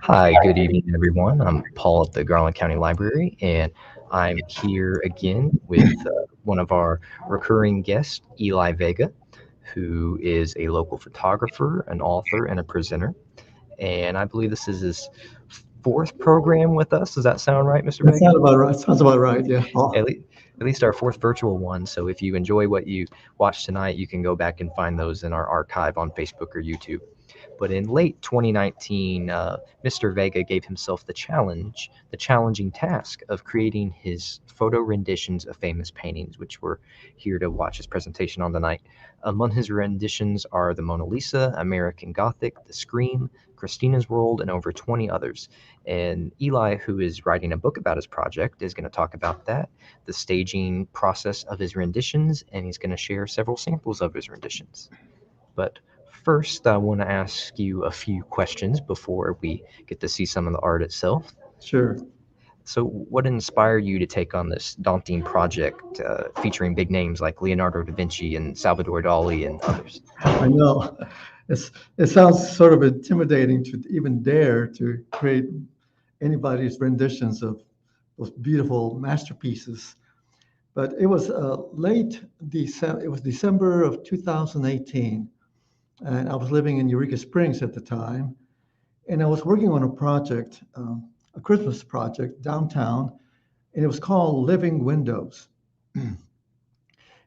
Hi, good evening, everyone. I'm Paul at the Garland County Library, and I'm here again with one of our recurring guests, Eli Vega, who is a local photographer, an author, and a presenter. And I believe this is his fourth program with us. Does that sound right, Mr. That Vega? sounds about right. Sounds about right. Yeah. At, Oh, le- at least our fourth virtual one. So if you enjoy what you watch tonight, you can go back and find those in our archive on Facebook or YouTube. But in late 2019, Mr. Vega gave himself the challenging task of creating his photo renditions of famous paintings, which we're here to watch his presentation on tonight. Among his renditions are the Mona Lisa, American Gothic, The Scream, Christina's World, and over 20 others. And Eli, who is writing a book about his project, is going to talk about that, the staging process of his renditions, and he's going to share several samples of his renditions. But first, I want to ask you a few questions before we get to see some of the art itself. sure. So, what inspired you to take on this daunting project featuring big names like Leonardo da Vinci and Salvador Dali and others? I know. It sounds sort of intimidating to even dare to create anybody's renditions of those beautiful masterpieces. But it was late December. It was December of 2018, and I was living in Eureka Springs at the time, and I was working on a project, a Christmas project downtown, and it was called Living Windows.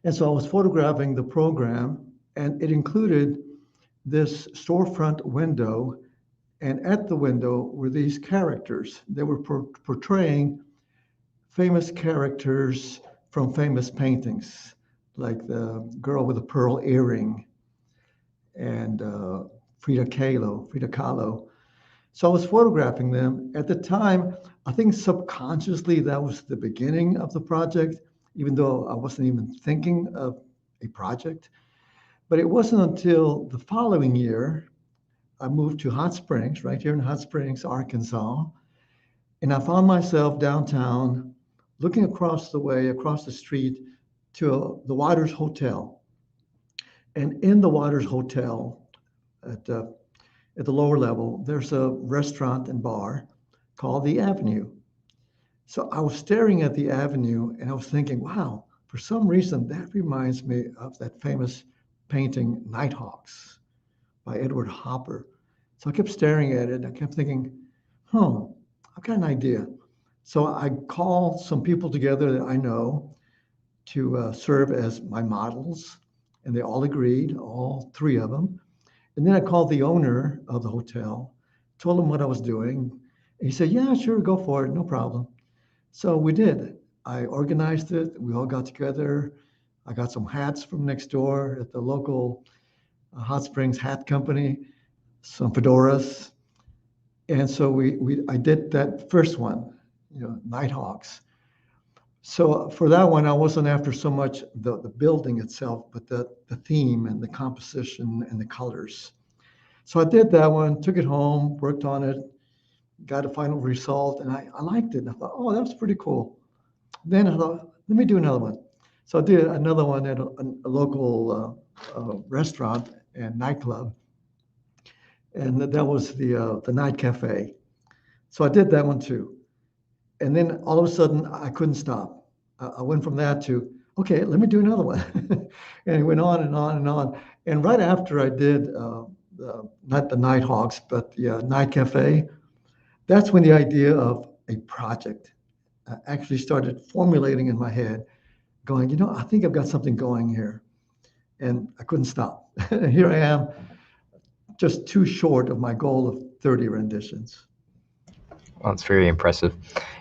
And so I was photographing the program, and it included this storefront window. And at the window were these characters. They were portraying famous characters from famous paintings, like the girl with the pearl earring and Frida Kahlo. So I was photographing them. At the time, I think subconsciously that was the beginning of the project, even though I wasn't even thinking of a project. But it wasn't until the following year I moved to Hot Springs, right here in Hot Springs, Arkansas. And I found myself downtown looking across the way, across the street to the Waters Hotel. And in the Waters Hotel, at, uh, at the lower level, there's a restaurant and bar called The Avenue. So I was staring at the avenue and I was thinking, wow, for some reason that reminds me of that famous painting, Nighthawks by Edward Hopper. So I kept staring at it. I kept thinking, huh, I've got an idea. So I called some people together that I know to serve as my models, and they all agreed, all three of them. And then I called the owner of the hotel, told him what I was doing. And he said, yeah, sure, go for it, no problem. So we did. I organized it. We all got together. I got some hats from next door at the local Hot Springs Hat Company, some fedoras. And so I did that first one, Nighthawks. So for that one, I wasn't after so much the building itself, but the theme and the composition and the colors. So I did that one, took it home, worked on it, got a final result, and I liked it. And I thought, oh, that was pretty cool. Then I thought, let me do another one. So I did another one at a local restaurant and nightclub, and that was the night cafe. So I did that one too. And then all of a sudden, I couldn't stop. I went from that to, okay, let me do another one. And it went on and on and on. And right after I did, not the Nighthawks, but the Night Cafe, that's when the idea of a project actually started formulating in my head, going, I think I've got something going here. And I couldn't stop. And here I am, just too short of my goal of 30 renditions. Well, it's very impressive.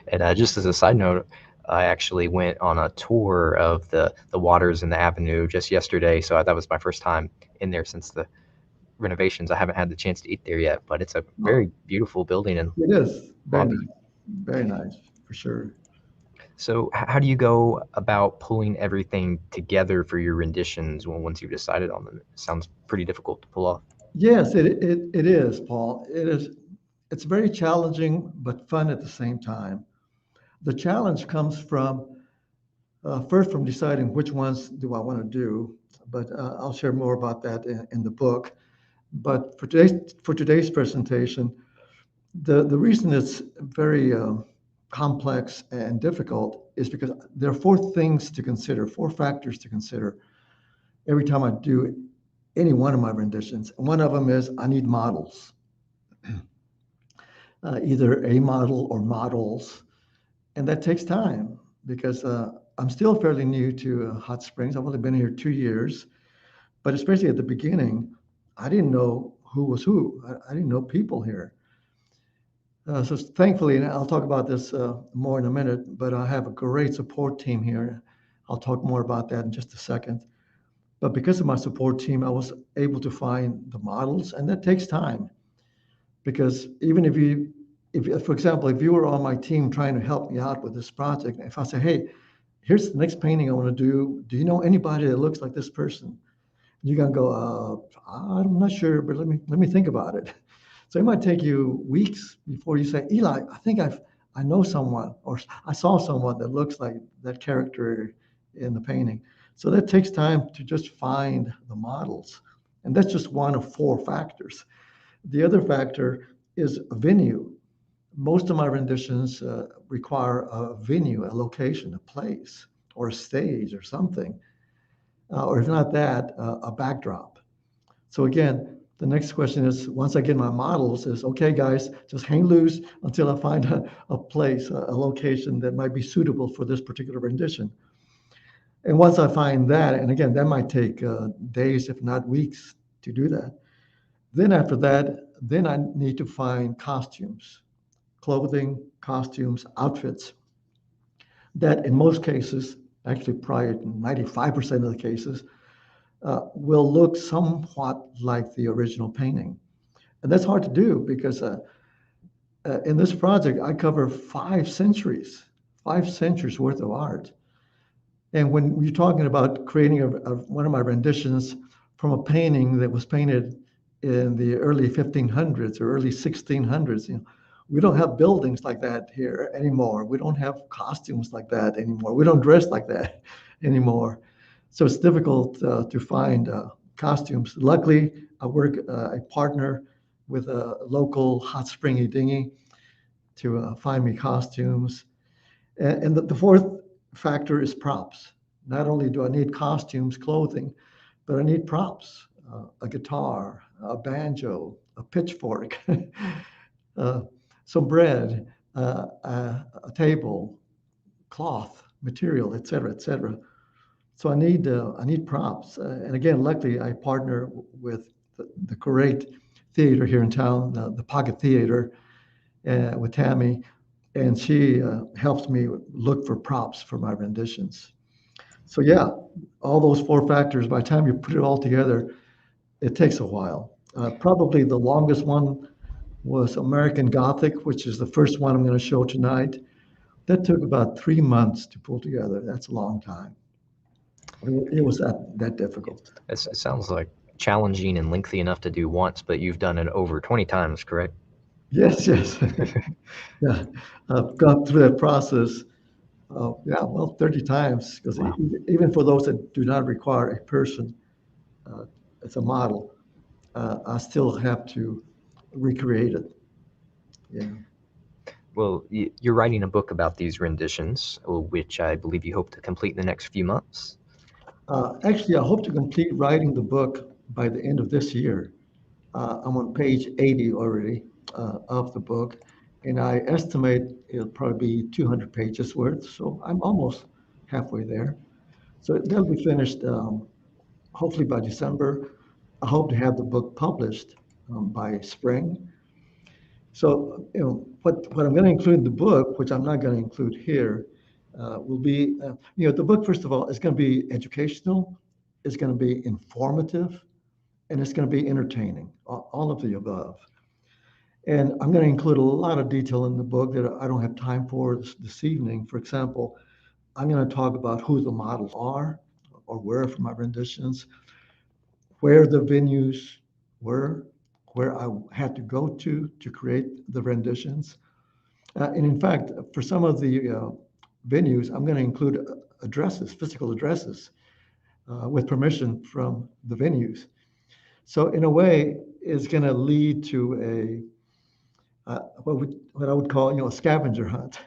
And just as a side note, I actually went on a tour of the waters in the avenue just yesterday. So that was my first time in there since the renovations. I haven't had the chance to eat there yet, but it's a very beautiful building and It is lobby. very nice, for sure. So, how do you go about pulling everything together for your renditions once you've decided on them? It sounds pretty difficult to pull off. Yes, it is, Paul. It is. It's very challenging, but fun at the same time. The challenge comes from first from deciding which ones do I want to do, but I'll share more about that in the book. But for today's presentation, The reason it's very complex and difficult is because there are four things to consider, four factors to consider every time I do any one of my renditions. And one of them is I need models, either a model or models. And that takes time because I'm still fairly new to Hot Springs. I've only been here 2 years, but especially at the beginning, I didn't know who was who. I didn't know people here. So thankfully, and I'll talk about this more in a minute, but I have a great support team here. I'll talk more about that in just a second. But because of my support team, I was able to find the models, and that takes time because even if for example, if you were on my team trying to help me out with this project, if I say, hey, here's the next painting I want to do you know anybody that looks like this person? You're gonna go, I'm not sure, but let me think about it. So it might take you weeks before you say, Eli, I know someone, or I saw someone that looks like that character in the painting. So that takes time to just find the models. And that's just one of four factors. The other factor is a venue. Most of my renditions require a venue, a location, a place, or a stage or something. Or if not that, a backdrop. So again, the next question is, once I get my models, is okay, guys, just hang loose until I find a place, a location that might be suitable for this particular rendition. And once I find that, and again, that might take days, if not weeks, to do that. Then after that, then I need to find costumes, clothing, costumes, outfits that in most cases, actually probably 95% of the cases, will look somewhat like the original painting. And that's hard to do because in this project, I cover 5 centuries worth of art. And when you're talking about creating one of my renditions from a painting that was painted in the early 1500s or early 1600s, we don't have buildings like that here anymore. We don't have costumes like that anymore. We don't dress like that anymore. So it's difficult to find costumes. Luckily, I partner with a local hot springy dinghy to find me costumes. And the fourth factor is props. Not only do I need costumes, clothing, but I need props, a guitar, a banjo, a pitchfork, uh, some bread, a table, cloth, material, et cetera, et cetera. So I need props. And again, luckily, I partner with the great theater here in town, the Pocket Theater, with Tammy, and she helps me look for props for my renditions. So yeah, all those four factors, by the time you put it all together, it takes a while. Probably the longest one was American Gothic, which is the first one I'm going to show tonight. That took about 3 months to pull together. That's a long time. It was that difficult. It sounds like challenging and lengthy enough to do once, but you've done it over 20 times, correct? Yes, yes. Yeah, I've gone through that process, yeah, well, 30 times, because Wow. even for those that do not require a person, uh, as a model, I still have to recreate it. Yeah. Well, you're writing a book about these renditions, which I believe you hope to complete in the next few months. Actually, I hope to complete writing the book by the end of this year. I'm on page 80 already of the book, and I estimate it'll probably be 200 pages worth. So I'm almost halfway there. So that'll be finished hopefully by December. I hope to have the book published by spring. So, what I'm going to include in the book, which I'm not going to include here, will be, the book, first of all, is going to be educational, it's going to be informative, and it's going to be entertaining, all of the above. And I'm going to include a lot of detail in the book that I don't have time for this evening. For example, I'm going to talk about who the models are or were for my renditions, where the venues were, where I had to go to create the renditions. And in fact, for some of the venues, I'm going to include addresses, physical addresses, with permission from the venues. So in a way, it's going to lead to what I would call, a scavenger hunt,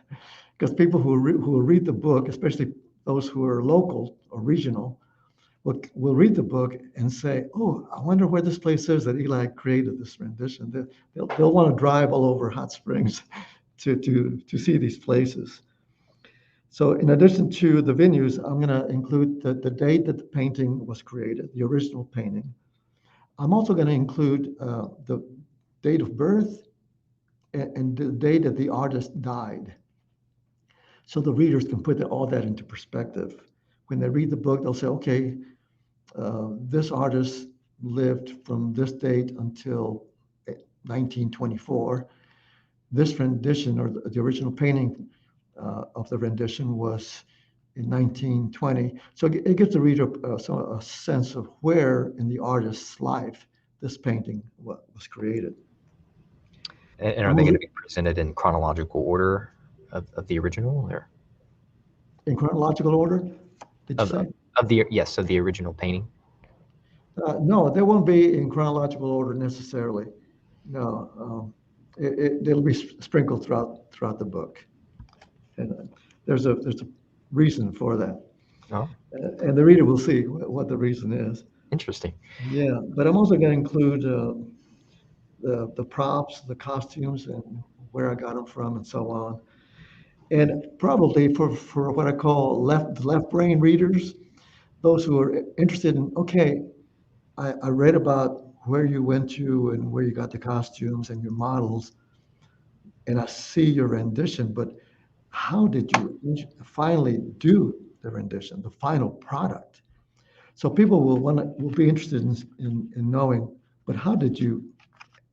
because people who will read the book, especially those who are local or regional, will read the book and say, "Oh, I wonder where this place is that Eli created this rendition." They'll want to drive all over Hot Springs to see these places. So, in addition to the venues, I'm going to include the date that the painting was created, the original painting. I'm also going to include the date of birth and the date that the artist died, so the readers can put all that into perspective. When they read the book, they'll say, okay, this artist lived from this date until 1924. This rendition, or the original painting of the rendition, was in 1920. So it gives the reader a sense of where in the artist's life this painting was created. And are they going to be presented in chronological order of the original, or In chronological order, did you of say? of the yes, of the original painting? No, they won't be in chronological order necessarily. No, it'll be sprinkled throughout the book, and there's a reason for that, Oh, and the reader will see what the reason is. interesting. Yeah, but I'm also going to include the props, the costumes, and where I got them from, and so on. And probably for what I call left brain readers, those who are interested in, okay, I read about where you went to and where you got the costumes and your models, and I see your rendition, but how did you finally do the rendition, the final product? So people will be interested in knowing, but how did you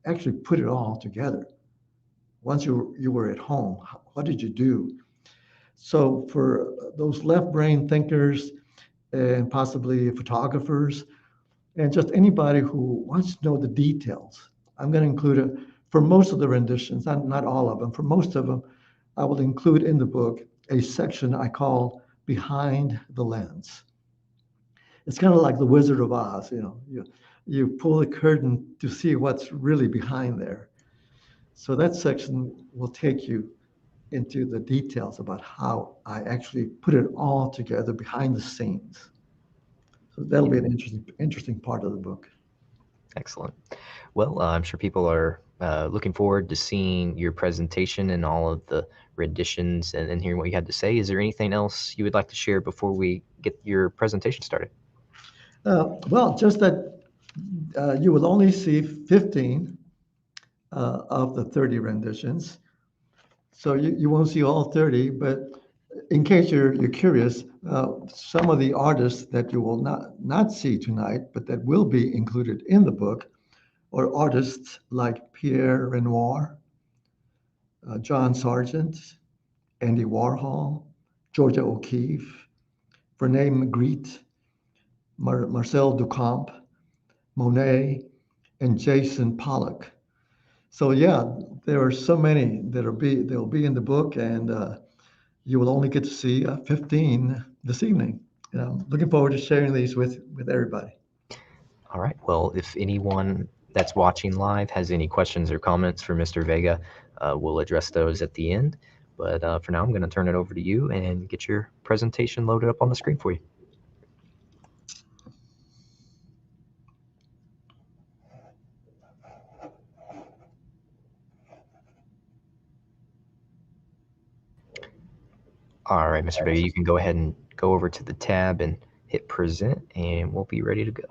actually put it all together? Once you were at home, what did you do? So for those left brain thinkers and possibly photographers, and just anybody who wants to know the details. I'm going to include it for most of the renditions, not all of them. For most of them, I will include in the book a section I call Behind the Lens. It's kind of like the Wizard of Oz, you pull the curtain to see what's really behind there. So that section will take you into the details about how I actually put it all together behind the scenes. So that'll be an interesting part of the book. Excellent. Well, I'm sure people are looking forward to seeing your presentation and all of the renditions and hearing what you had to say. Is there anything else you would like to share before we get your presentation started? Well, just that you will only see 15 of the 30 renditions. So you won't see all 30, but in case you're curious, some of the artists that you will not see tonight, but that will be included in the book, are artists like Pierre Renoir, John Sargent, Andy Warhol, Georgia O'Keeffe, Rene Magritte, Marcel Duchamp, Monet, and Jason Pollock. So yeah, there are so many they'll be in the book, and you will only get to see 15 this evening. And I'm looking forward to sharing these with everybody. All right. Well, if anyone that's watching live has any questions or comments for Mr. Vega, we'll address those at the end. But for now, I'm going to turn it over to you and get your presentation loaded up on the screen for you. All right, Mr. Vega, you can go ahead and go over to the tab and hit present, and we'll be ready to go.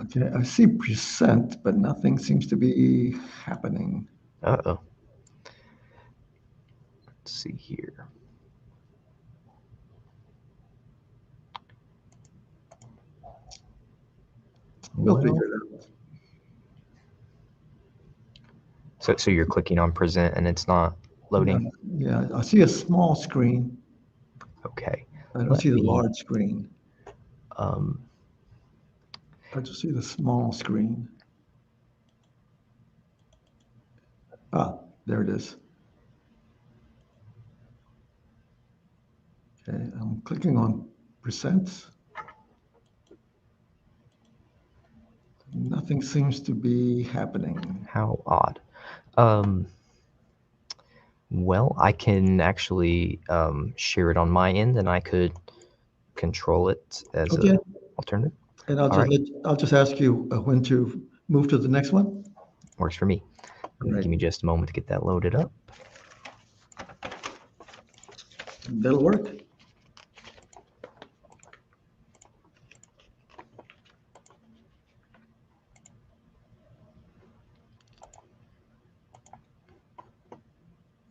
Okay, I see present, but nothing seems to be happening. Uh-oh. Let's see here. We'll Well, figure it out. so you're clicking on present and it's not loading? Yeah, I see a small screen. Okay. I don't Let see the me, large screen. um, I just see the small screen. Ah, there it is. Okay, I'm clicking on present. Nothing seems to be happening. how odd. Um, Well, I can actually share it on my end, and I could control it as Okay. a alternative. And All right, I'll just ask you when to move to the next one. works for me. Great. Give me just a moment to get that loaded up. That'll work.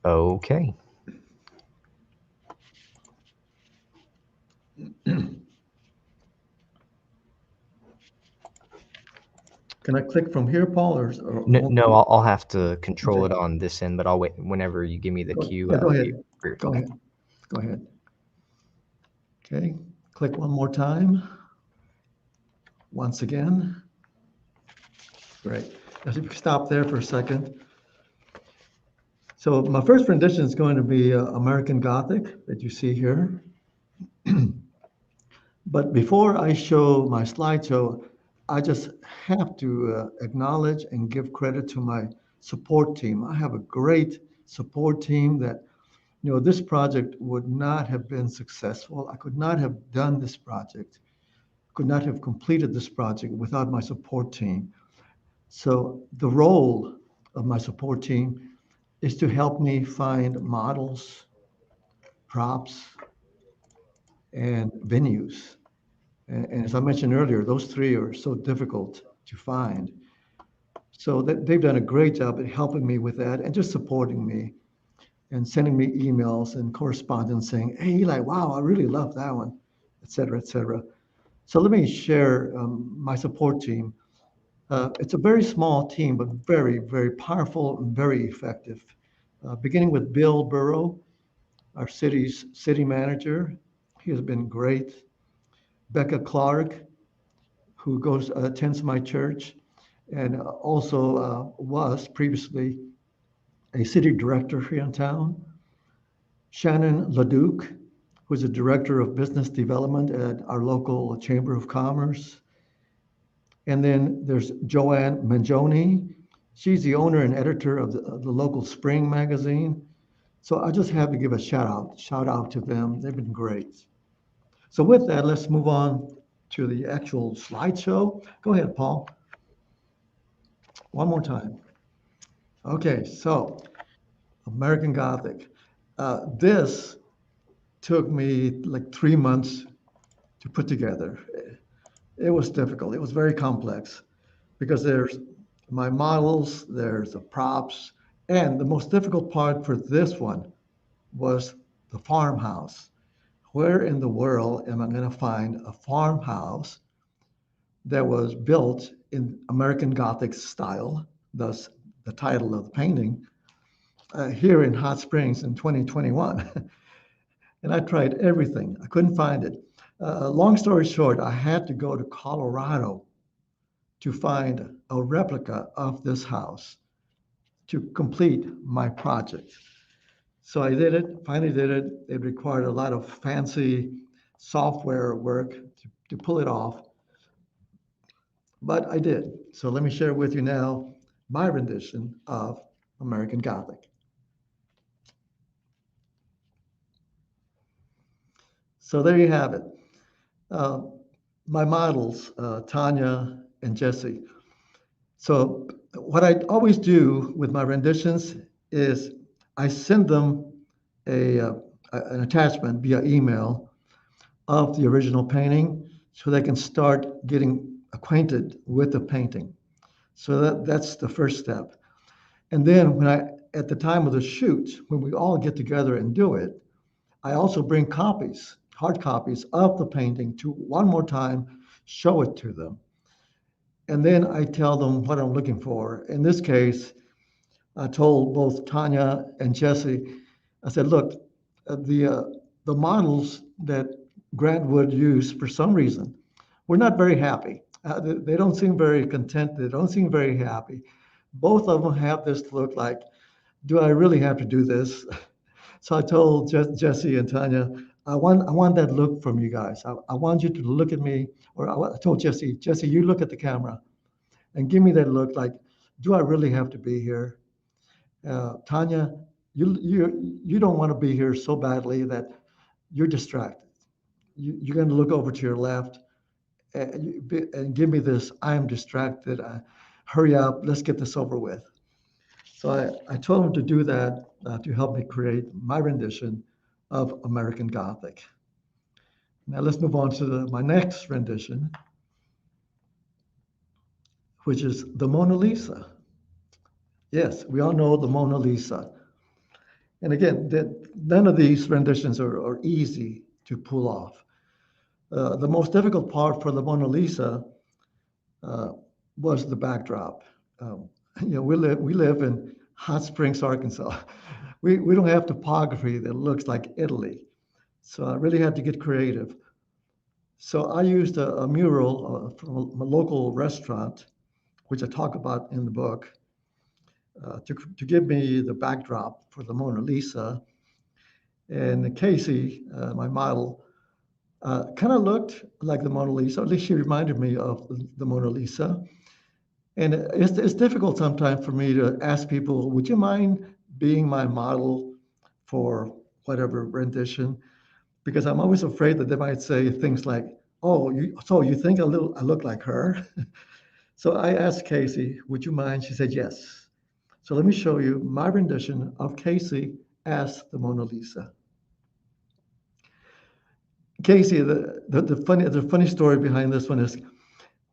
Okay. Can I click from here, Paul, or No, only? no, I'll have to control Okay. it on this end, but I'll wait whenever you give me the cue. Yeah, go ahead. Go Okay. ahead. Go ahead. Okay. Click one more time. Once again. Great. If you could stop there for a second. So my first rendition is going to be American Gothic that you see here. But before I show my slideshow, I just have to acknowledge and give credit to my support team. I have a great support team that, this project would not have been successful. I could not have done this project, could not have completed this project without my support team. So the role of my support team is to help me find models, props, and venues. And as I mentioned earlier, those three are so difficult to find. So they've done a great job at helping me with that and just supporting me and sending me emails and correspondence saying, "Hey, Eli, wow, I really love that one," et cetera, et cetera. So let me share my support team. It's a very small team, but very, very powerful and very effective. Beginning with Bill Burrow, our city's city manager. He has been great. Becca Clark, who attends my church and also was previously a city director here in town. Shannon Leduc, who's the director of business development at our local Chamber of Commerce. And then there's Joanne Mangione. She's the owner and editor of the local Spring magazine. So I just have to give a shout out to them. They've been great. So with that, let's move on to the actual slideshow. Go ahead, Paul. One more time. Okay, so American Gothic. This took me like 3 months to put together. It was difficult. It was very complex because there's my models, there's the props, and the most difficult part for this one was the farmhouse. Where in the world am I going to find a farmhouse that was built in American Gothic style, thus the title of the painting, here in Hot Springs in 2021? And I tried everything. I couldn't find it. Long story short, I had to go to Colorado to find a replica of this house to complete my project. So I did it, finally did it. It required a lot of fancy software work to pull it off, but I did. So let me share with you now my rendition of American Gothic. So there you have it. Uh, my models, Tanya and Jesse. So what I always do with my renditions is I send them an attachment via email of the original painting so they can start getting acquainted with the painting. So that's the first step. And then at the time of the shoot, when we all get together and do it, I also bring copies, hard copies of the painting to one more time, show it to them. And then I tell them what I'm looking for. In this case, I told both Tanya and Jesse, I said, look, the models that Grant Wood used for some reason, we're not very happy. They don't seem very content. They don't seem very happy. Both of them have this look like, do I really have to do this? So I told Jesse and Tanya, I want that look from you guys. I want you to look at me, or I told Jesse, you look at the camera and give me that look like, do I really have to be here? Tanya, You don't want to be here so badly that you're distracted. You're going to look over to your left and give me this. I am distracted. Hurry up. Let's get this over with. So I told him to do that to help me create my rendition of American Gothic. Now let's move on to my next rendition, which is the Mona Lisa. Yes, we all know the Mona Lisa. And again, none of these renditions are easy to pull off. The most difficult part for the Mona Lisa uh, was the backdrop. Um, we live in Hot Springs, Arkansas. We don't have topography that looks like Italy. So I really had to get creative. So I used a mural from a local restaurant, which I talk about in the book, to give me the backdrop for the Mona Lisa. And Casey, my model, kind of looked like the Mona Lisa. At least she reminded me of the Mona Lisa. And it's difficult sometimes for me to ask people, would you mind being my model for whatever rendition? Because I'm always afraid that they might say things like, "Oh, so you think I look like her?" So I asked Casey, "Would you mind?" She said, "Yes." So let me show you my rendition of Casey as the Mona Lisa. Casey, the funny story behind this one is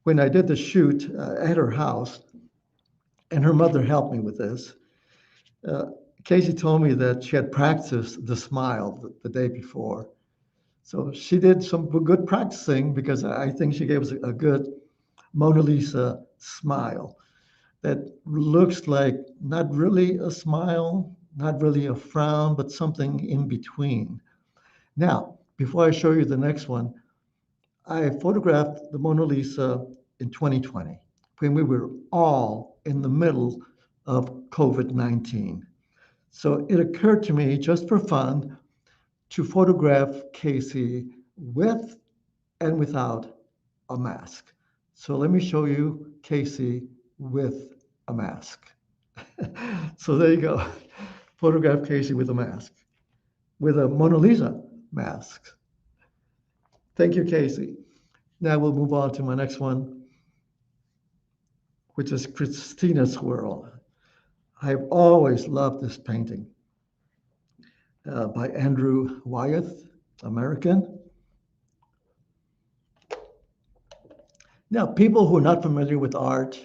when I did the shoot at her house, and her mother helped me with this. Uh, Casey told me that she had practiced the smile the day before. So she did some good practicing because I think she gave us a good Mona Lisa smile that looks like not really a smile, not really a frown, but something in between. Now, before I show you the next one, I photographed the Mona Lisa in 2020 when we were all in the middle of COVID 19. So it occurred to me just for fun to photograph Casey with and without a mask. So let me show you Casey with a mask. So there you go. Photograph Casey with a mask, with a Mona Lisa mask. Thank you, Casey. Now we'll move on to my next one, which is Christina Swirl. I've always loved this painting by Andrew Wyeth, American. Now, people who are not familiar with art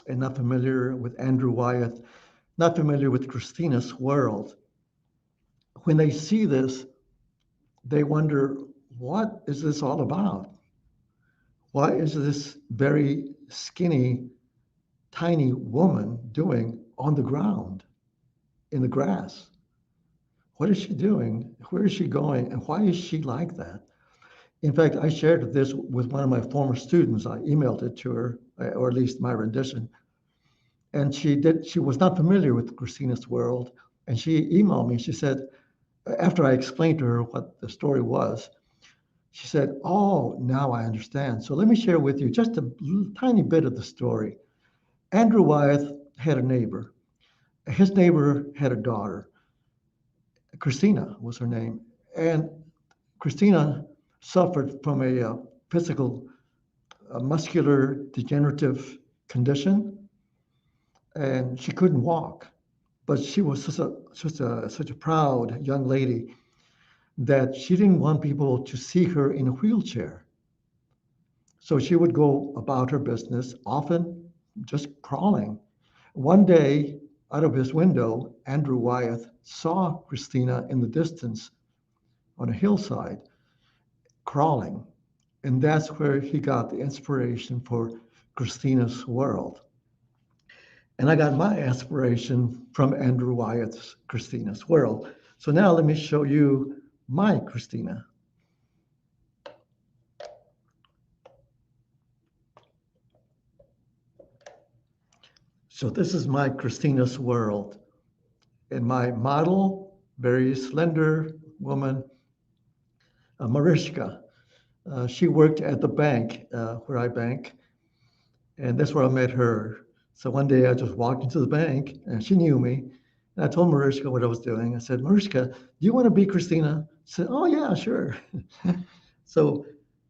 and not familiar with Andrew Wyeth, not familiar with Christina Swirl, when they see this, they wonder, what is this all about? What is this very skinny, tiny woman doing on the ground in the grass? What is she doing? Where is she going? And why is she like that? In fact, I shared this with one of my former students. I emailed it to her, or at least my rendition. And she was not familiar with Christina's world. And she emailed me. She said, after I explained to her what the story was, she said, "Oh, now I understand. So let me share with you just a tiny bit of the story." Andrew Wyeth had a neighbor. His neighbor had a daughter. Christina was her name. And Christina suffered from a physical, muscular degenerative condition, and she couldn't walk. But she was such a proud young lady that she didn't want people to see her in a wheelchair. So she would go about her business, often just crawling. One day, out of his window, Andrew Wyeth saw Christina in the distance on a hillside crawling. And that's where he got the inspiration for Christina's world. And I got my inspiration from Andrew Wyeth's Christina's world. So now let me show you my Christina. So this is my Christina's world. And my model, very slender woman, Mariska. She worked at the bank where I bank, and that's where I met her. So one day I just walked into the bank, and she knew me, And I told Mariska what I was doing. I said, Mariska, do you want to be Christina? She said, oh, yeah, sure. So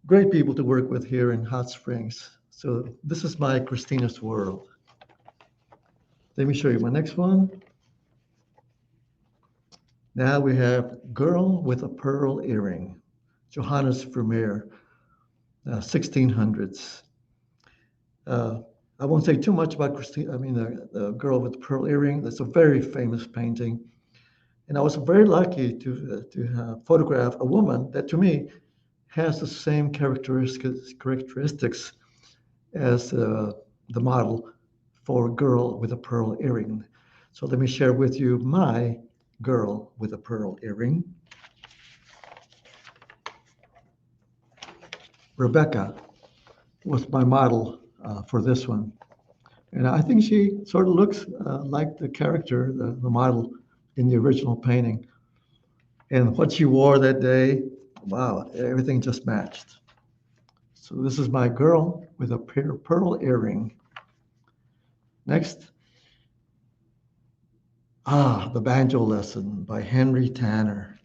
great people to work with here in Hot Springs. So this is my Christina Swirl. Let me show you my next one. Now we have Girl with a Pearl Earring, Johannes Vermeer, 1600s. I won't say too much about Christina, the Girl with the Pearl Earring. That's a very famous painting. And I was very lucky to photograph a woman that to me has the same characteristics as the model for Girl with a Pearl Earring. So let me share with you my Girl with a Pearl Earring. Rebecca was my model for this one. And I think she sort of looks like the character, the model in the original painting. And what she wore that day, wow, everything just matched. So this is my Girl with a pearl earring. Next, The Banjo Lesson by Henry Tanner.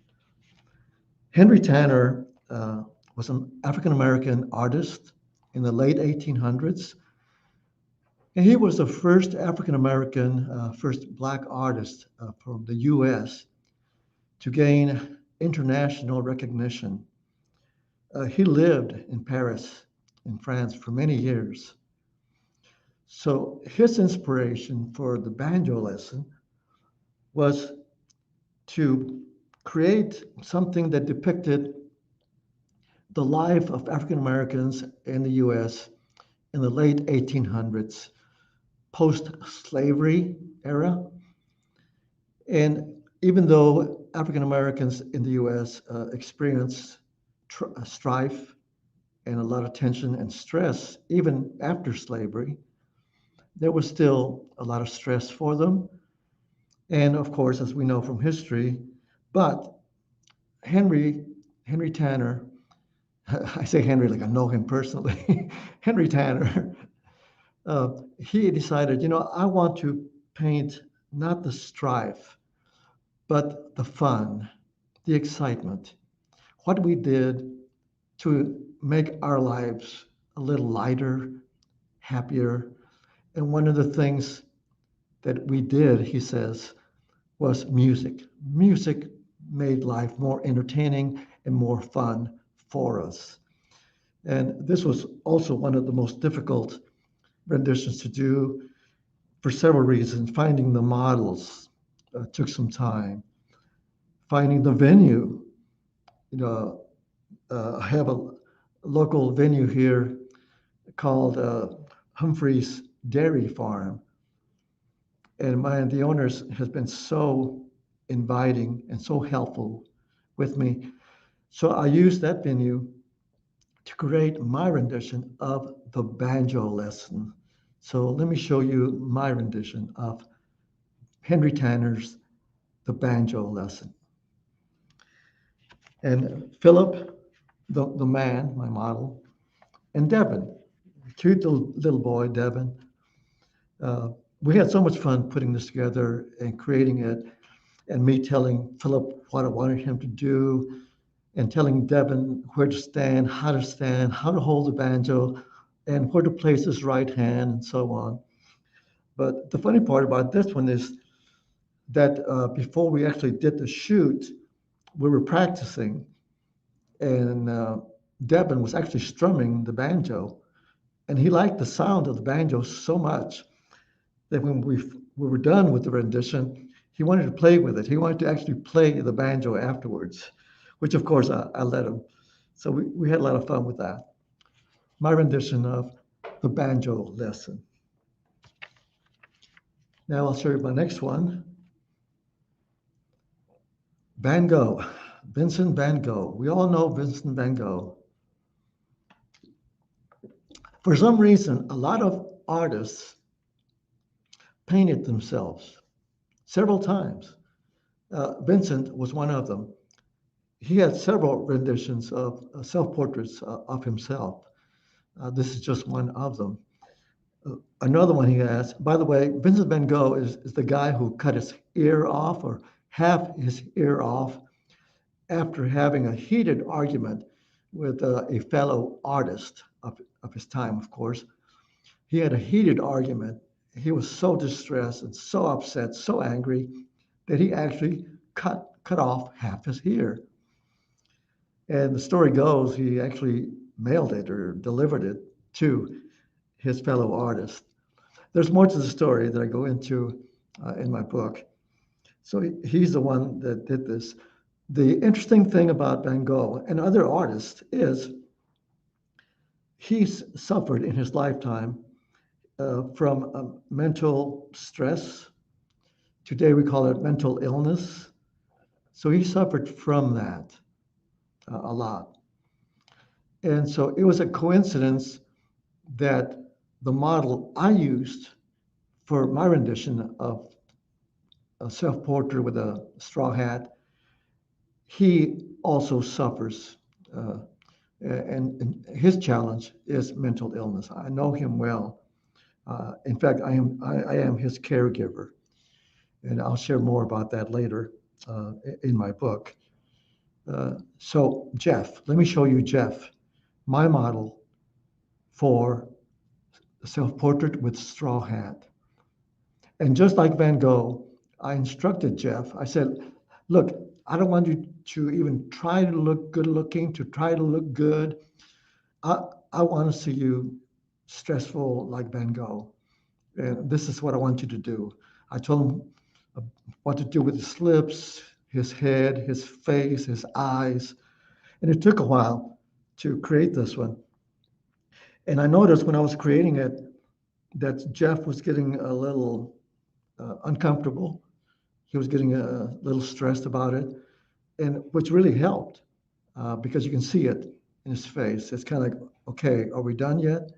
Henry Tanner was an African-American artist in the late 1800s. And he was the first African-American, first Black artist from the US to gain international recognition. He lived in Paris, in France, for many years. So his inspiration for the banjo lesson was to create something that depicted the life of African Americans in the US in the late 1800s, post-slavery era. And even though African Americans in the US experienced strife and a lot of tension and stress, even after slavery, there was still a lot of stress for them. And of course, as we know from history, but Henry Tanner, I say Henry like I know him personally, Henry Tanner, he decided, I want to paint not the strife, but the fun, the excitement, what we did to make our lives a little lighter, happier. And one of the things that we did, he says, was music. Music made life more entertaining and more fun for us. And this was also one of the most difficult renditions to do for several reasons. Finding the models took some time. Finding the venue, I have a local venue here called Humphreys Dairy Farm. And the owners has been so inviting and so helpful with me. So I used that venue to create my rendition of the banjo lesson. So let me show you my rendition of Henry Tanner's The Banjo Lesson. And Philip, the man, my model, and Devin, cute little boy, Devin. We had so much fun putting this together and creating it, and me telling Philip what I wanted him to do, and telling Devin where to stand, how to hold the banjo, and where to place his right hand, and so on. But the funny part about this one is that before we actually did the shoot, we were practicing, and Devin was actually strumming the banjo, and he liked the sound of the banjo so much that when we were done with the rendition, he wanted to play with it. He wanted to actually play the banjo afterwards, which of course I let him. So we had a lot of fun with that. My rendition of The Banjo Lesson. Now I'll show you my next one. Van Gogh, Vincent Van Gogh. We all know Vincent Van Gogh. For some reason, a lot of artists painted themselves several times. Vincent was one of them. He had several renditions of self-portraits of himself. This is just one of them. Another one he has, by the way, Vincent Van Gogh is the guy who cut his ear off or half his ear off after having a heated argument with a fellow artist of his time, of course. He had a heated argument. He was so distressed and so upset, so angry that he actually cut off half his ear. And the story goes he actually mailed it or delivered it to his fellow artist. There's more to the story that I go into in my book. So he's the one that did this. The interesting thing about Van Gogh and other artists is he's suffered in his lifetime from mental stress. Today we call it mental illness. So he suffered from that a lot. And so it was a coincidence that the model I used for my rendition of a self-portrait with a straw hat, he also suffers. And his challenge is mental illness. I know him well. In fact, I am his caregiver. And I'll share more about that later in my book. So Jeff, let me show you Jeff, my model for self-portrait with straw hat. And just like Van Gogh, I instructed Jeff, I said, look, I don't want you to even try to look good looking, to try to look good. I want to see you stressful like Van Gogh. And this is what I want you to do. I told him what to do with his lips, his head, his face, his eyes. And it took a while to create this one. And I noticed when I was creating it that Jeff was getting a little uncomfortable. He was getting a little stressed about it, and which really helped because you can see it in his face. It's kind of like, okay, are we done yet?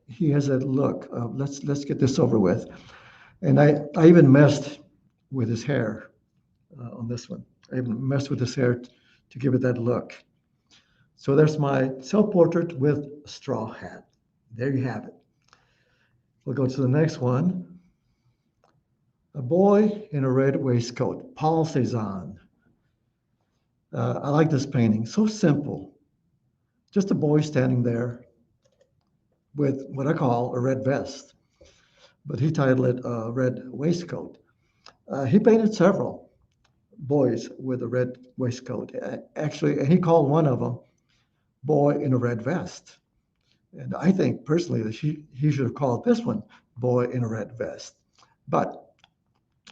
He has that look of let's get this over with. And I even messed with his hair on this one. I even messed with his hair to give it that look. So there's my self-portrait with a straw hat. There you have it. We'll go to the next one. A boy in a red waistcoat, Paul Cézanne. I like this painting, so simple. Just a boy standing there with what I call a red vest, but he titled it Red Waistcoat. He painted several boys with a red waistcoat, actually, and he called one of them Boy in a Red Vest. And I think personally that he should have called this one Boy in a Red Vest. But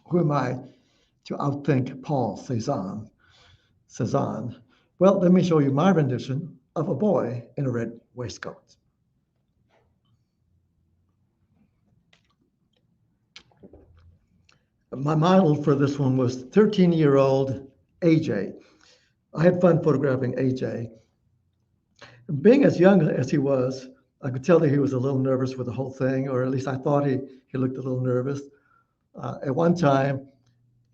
who am I to outthink Paul Cézanne? Well, let me show you my rendition of a boy in a red waistcoat. My model for this one was 13-year-old AJ. I had fun photographing AJ. Being as young as he was, I could tell that he was a little nervous with the whole thing, or at least I thought he looked a little nervous. At one time,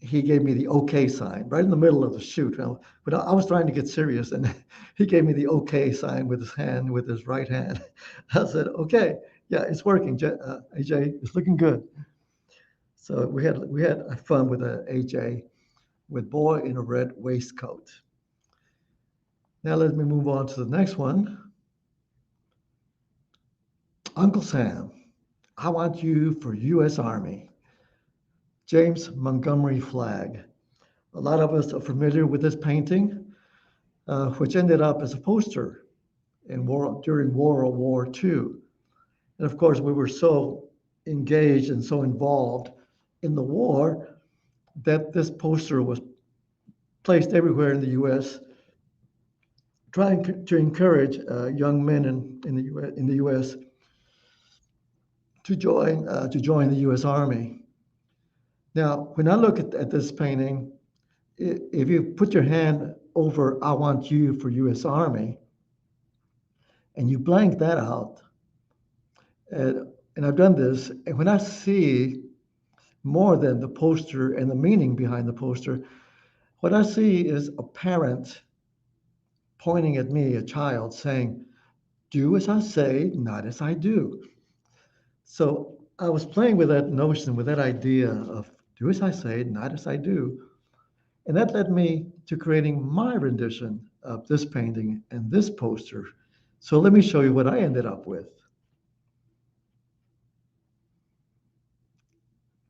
he gave me the okay sign right in the middle of the shoot. But I was trying to get serious, and he gave me the okay sign with his hand, with his right hand. I said, okay, yeah, it's working, AJ, it's looking good. So we had fun with AJ, with Boy in a Red Waistcoat. Now let me move on to the next one. Uncle Sam, I Want You for U.S. Army. James Montgomery Flagg. A lot of us are familiar with this painting, which ended up as a poster during World War II. And of course, we were so engaged and so involved in the war that this poster was placed everywhere in the U.S., trying to encourage young men in the U.S. to join the U.S. Army. Now, when I look at this painting, if you put your hand over "I want you for U.S. Army" and you blank that out, and I've done this, and when I see more than the poster and the meaning behind the poster, what I see is a parent pointing at me, a child, saying, "Do as I say, not as I do." So I was playing with that notion, with that idea of do as I say, not as I do. And that led me to creating my rendition of this painting and this poster. So let me show you what I ended up with.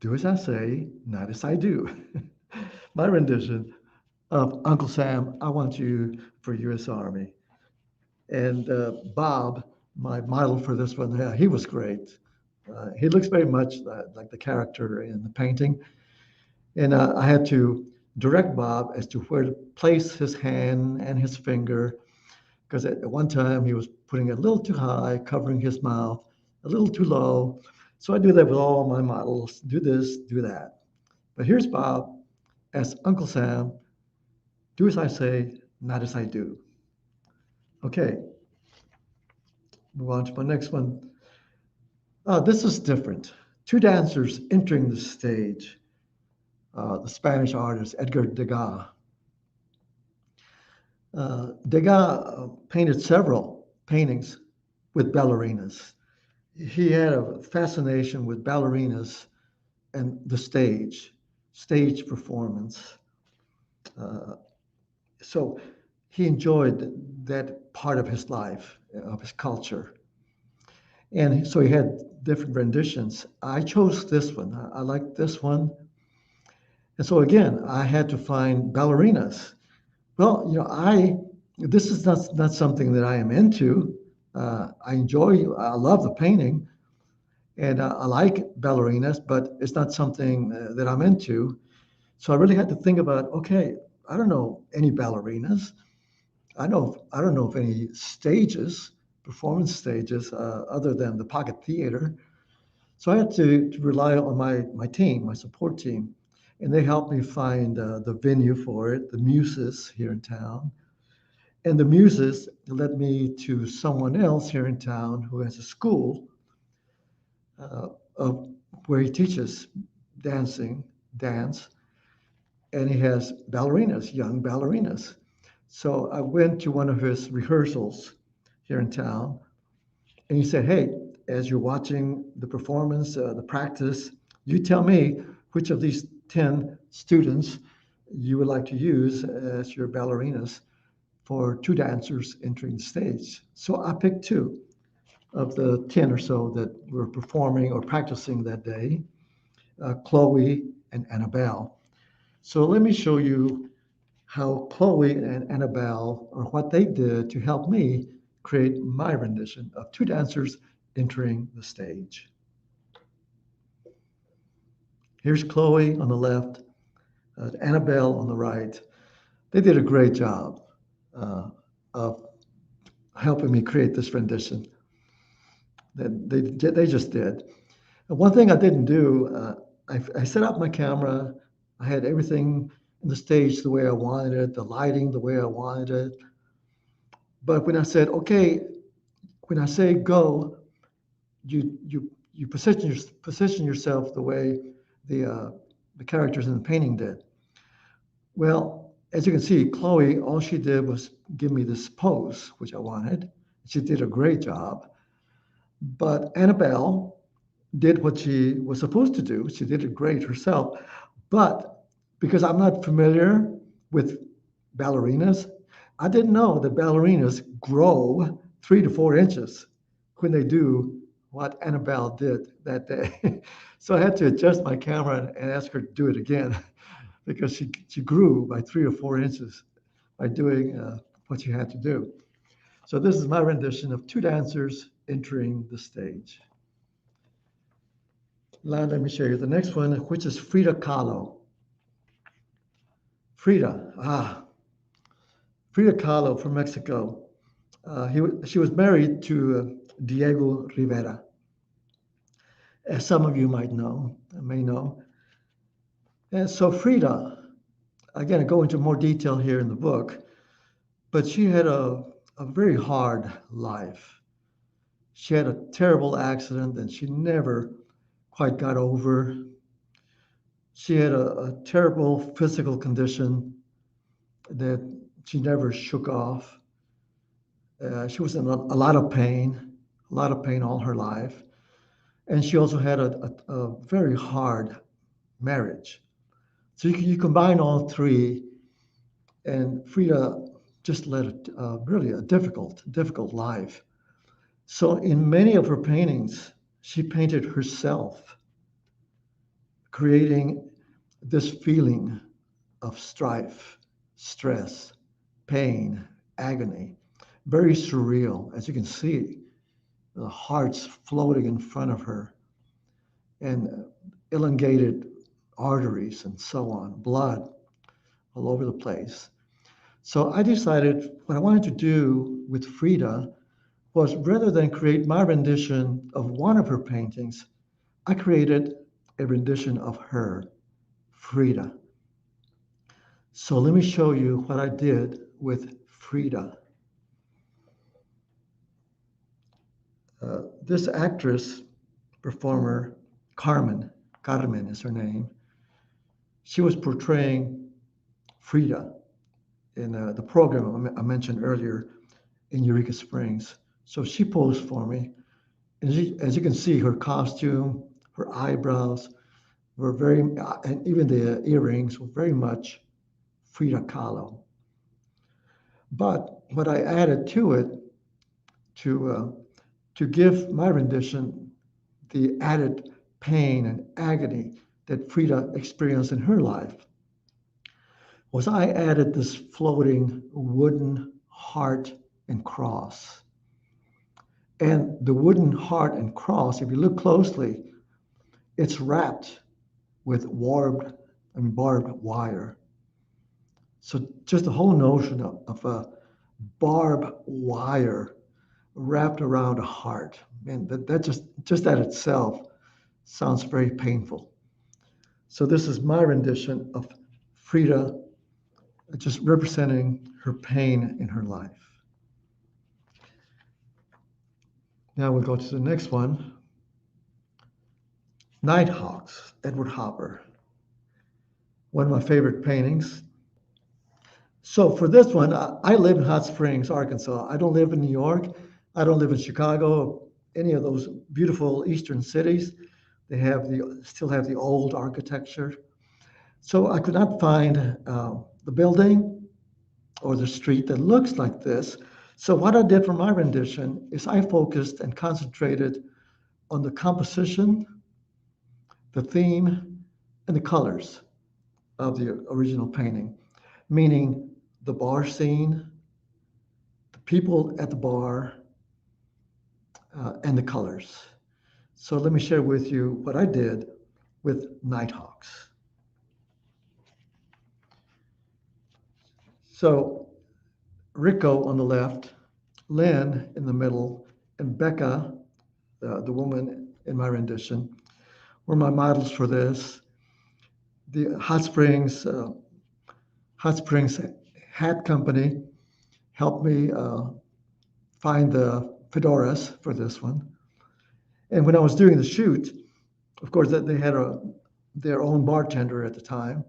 Do as I say, not as I do. My rendition of Uncle Sam, I Want You for U.S. Army. And Bob, my model for this one, yeah, he was great. He looks very much like the character in the painting. And I had to direct Bob as to where to place his hand and his finger, because at one time he was putting it a little too high, covering his mouth, a little too low. So I do that with all my models, do this, do that. But here's Bob as Uncle Sam, do as I say, not as I do. Okay, move on to my next one. This is different. Two dancers entering the stage. The Spanish artist Edgar Degas. Degas painted several paintings with ballerinas. He had a fascination with ballerinas and the stage performance. Uh, so he enjoyed that part of his life, of his culture. And so he had different renditions. I chose this one. I like this one. And so again, I had to find ballerinas. Well, this is not something that I am into. I love the painting, and I like ballerinas, but it's not something that I'm into. So I really had to think about, okay, I don't know any ballerinas. I don't know of any stages, performance stages, other than the pocket theater. So I had to rely on my team, my support team, and they helped me find the venue for it, the Muses here in town. And the Muses led me to someone else here in town who has a school uh, of, where he teaches dance, and he has ballerinas, young ballerinas. So I went to one of his rehearsals here in town, and he said, "Hey, as you're watching the performance, the practice, you tell me which of these 10 students you would like to use as your ballerinas for two dancers entering the stage." So I picked two of the 10 or so that were performing or practicing that day, Chloe and Annabelle. So let me show you how Chloe and Annabelle, or what they did to help me create my rendition of two dancers entering the stage. Here's Chloe on the left, Annabelle on the right. They did a great job uh, of helping me create this rendition. They just did. And one thing I didn't do, I set up my camera. I had everything in the stage the way I wanted it, the lighting the way I wanted it. But when I said, okay, when I say go, you position yourself the way the characters in the painting did. Well, as you can see, Chloe, all she did was give me this pose, which I wanted. She did a great job. But Annabelle did what she was supposed to do. She did it great herself. But because I'm not familiar with ballerinas, I didn't know that ballerinas grow 3 to 4 inches when they do what Annabelle did that day. So I had to adjust my camera and ask her to do it again because she grew by 3 or 4 inches by doing what she had to do. So this is my rendition of two dancers entering the stage. Now let me show you the next one, which is Frida Kahlo. Frida, Frida Kahlo from Mexico. She was married to Diego Rivera, as some of you may know. And so Frida, again, I go into more detail here in the book, but she had a very hard life. She had a terrible accident that she never quite got over. She had a terrible physical condition that she never shook off. She was in a lot of pain all her life. And she also had a very hard marriage. So you combine all three, and Frida just led really a difficult life. So in many of her paintings, she painted herself, creating this feeling of strife, stress, pain, agony, very surreal. As you can see, the heart's floating in front of her, and elongated arteries and so on, blood all over the place. So I decided what I wanted to do with Frida was, rather than create my rendition of one of her paintings, I created a rendition of her, Frida. So let me show you what I did with Frida. This actress, performer, Carmen is her name. She was portraying Frida in the program I mentioned earlier in Eureka Springs. So she posed for me. And as you can see, her costume, her eyebrows were very, and even the earrings were very much Frida Kahlo. But what I added to it to give my rendition the added pain and agony that Frida experienced in her life was I added this floating wooden heart and cross. And the wooden heart and cross, if you look closely, it's wrapped with barbed wire. So just the whole notion of a barbed wire wrapped around a heart, man, that just that itself sounds very painful. So this is my rendition of Frida, just representing her pain in her life. Now we'll go to the next one. Nighthawks, Edward Hopper. One of my favorite paintings. So for this one, I live in Hot Springs, Arkansas. I don't live in New York. I don't live in Chicago, any of those beautiful eastern cities. They still have the old architecture. So I could not find the building or the street that looks like this. So what I did for my rendition is I focused and concentrated on the composition, the theme, and the colors of the original painting, meaning the bar scene, the people at the bar, and the colors. So let me share with you what I did with Nighthawks. So Rico on the left, Lynn in the middle, and Becca, the woman in my rendition, were my models for this. The Hot Springs Hat Company helped me find the fedoras for this one. And when I was doing the shoot, of course, they had their own bartender at the time,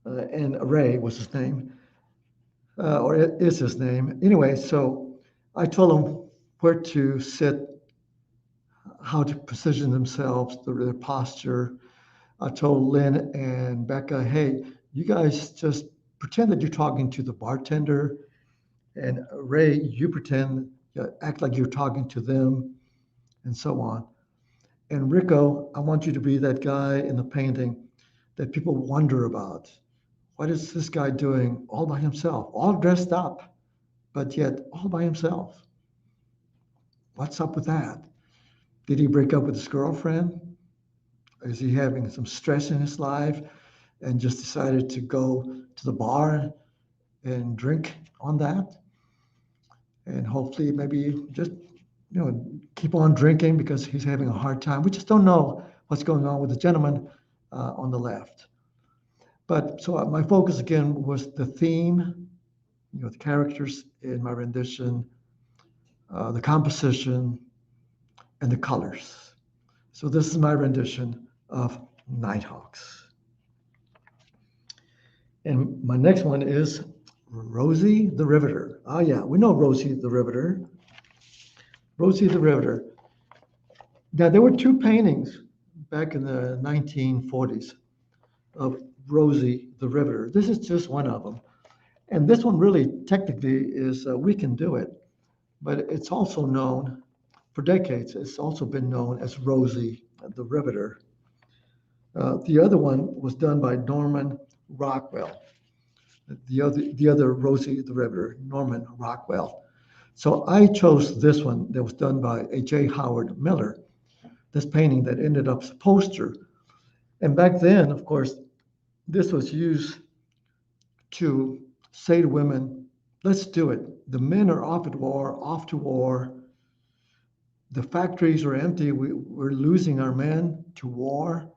and Ray was his name, or is his name. Anyway, so I told them where to sit, how to position themselves, their posture. I told Lynn and Becca, hey, you guys just pretend that you're talking to the bartender, and Ray, you pretend, act like you're talking to them, and so on. And Rico, I want you to be that guy in the painting that people wonder about. What is this guy doing all by himself, all dressed up, but yet all by himself? What's up with that? Did he break up with his girlfriend? Is he having some stress in his life and just decided to go to the bar and drink on that? And hopefully maybe just keep on drinking because he's having a hard time. We just don't know what's going on with the gentleman on the left. But so my focus again was the theme, the characters in my rendition, the composition, and the colors. So this is my rendition of Nighthawks. And my next one is Rosie the Riveter. Oh yeah, we know Rosie the Riveter. Rosie the Riveter. Now, there were two paintings back in the 1940s of Rosie the Riveter. This is just one of them. And this one really technically is We Can Do It, but it's also known for decades. It's also been known as Rosie the Riveter. The other one was done by Norman Rockwell. The other Rosie the Riveter, Norman Rockwell. So I chose this one that was done by a J. Howard Miller, this painting that ended up as a poster. And back then, of course, this was used to say to women, let's do it. The men are off at war, off to war. The factories are empty. We're losing our men to war,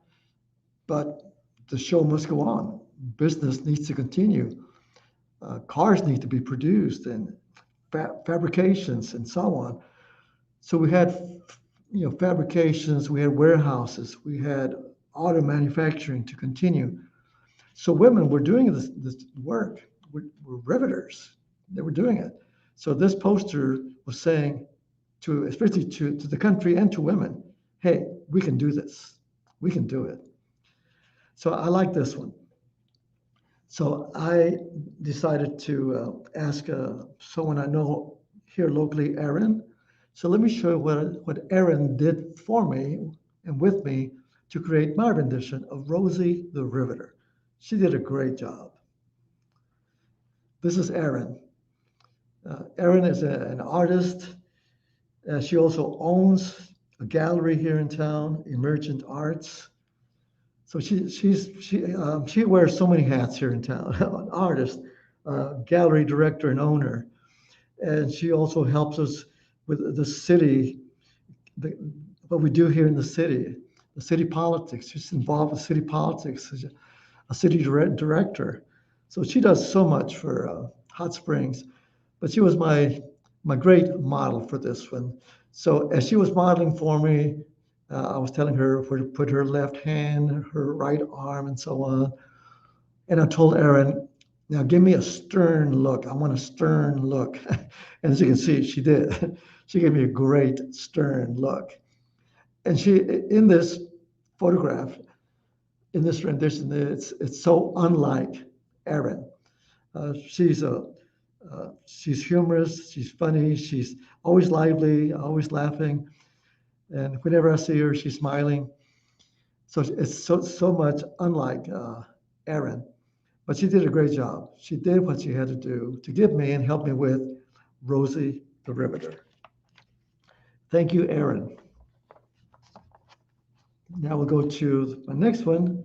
but the show must go on. Business needs to continue. Cars need to be produced and fabrications and so on. So we had, fabrications, we had warehouses, we had auto manufacturing to continue. So women were doing this work. Were riveters. They were doing it. So this poster was saying to, especially to the country and to women, hey, we can do this. We can do it. So I like this one. So I decided to ask someone I know here locally, Erin. So let me show you what Erin did for me and with me to create my rendition of Rosie the Riveter. She did a great job. This is Erin. Erin is an artist. She also owns a gallery here in town, Emergent Arts. So she wears so many hats here in town. An artist, gallery director, and owner, and she also helps us with the city, what we do here in the city politics. She's involved with city politics. She's a city director, so she does so much for Hot Springs. But she was my great model for this one. So as she was modeling for me, I was telling her where to put her left hand, her right arm, and so on. And I told Erin, now give me a stern look. I want a stern look. And as you can see, she did. She gave me a great stern look. And she, in this photograph, in this rendition, it's so unlike Erin. She's humorous, she's funny, she's always lively, always laughing. And whenever I see her, she's smiling. So it's so much unlike Erin. But she did a great job. She did what she had to do to give me and help me with Rosie the Riveter. Thank you, Erin. Now we'll go to my next one,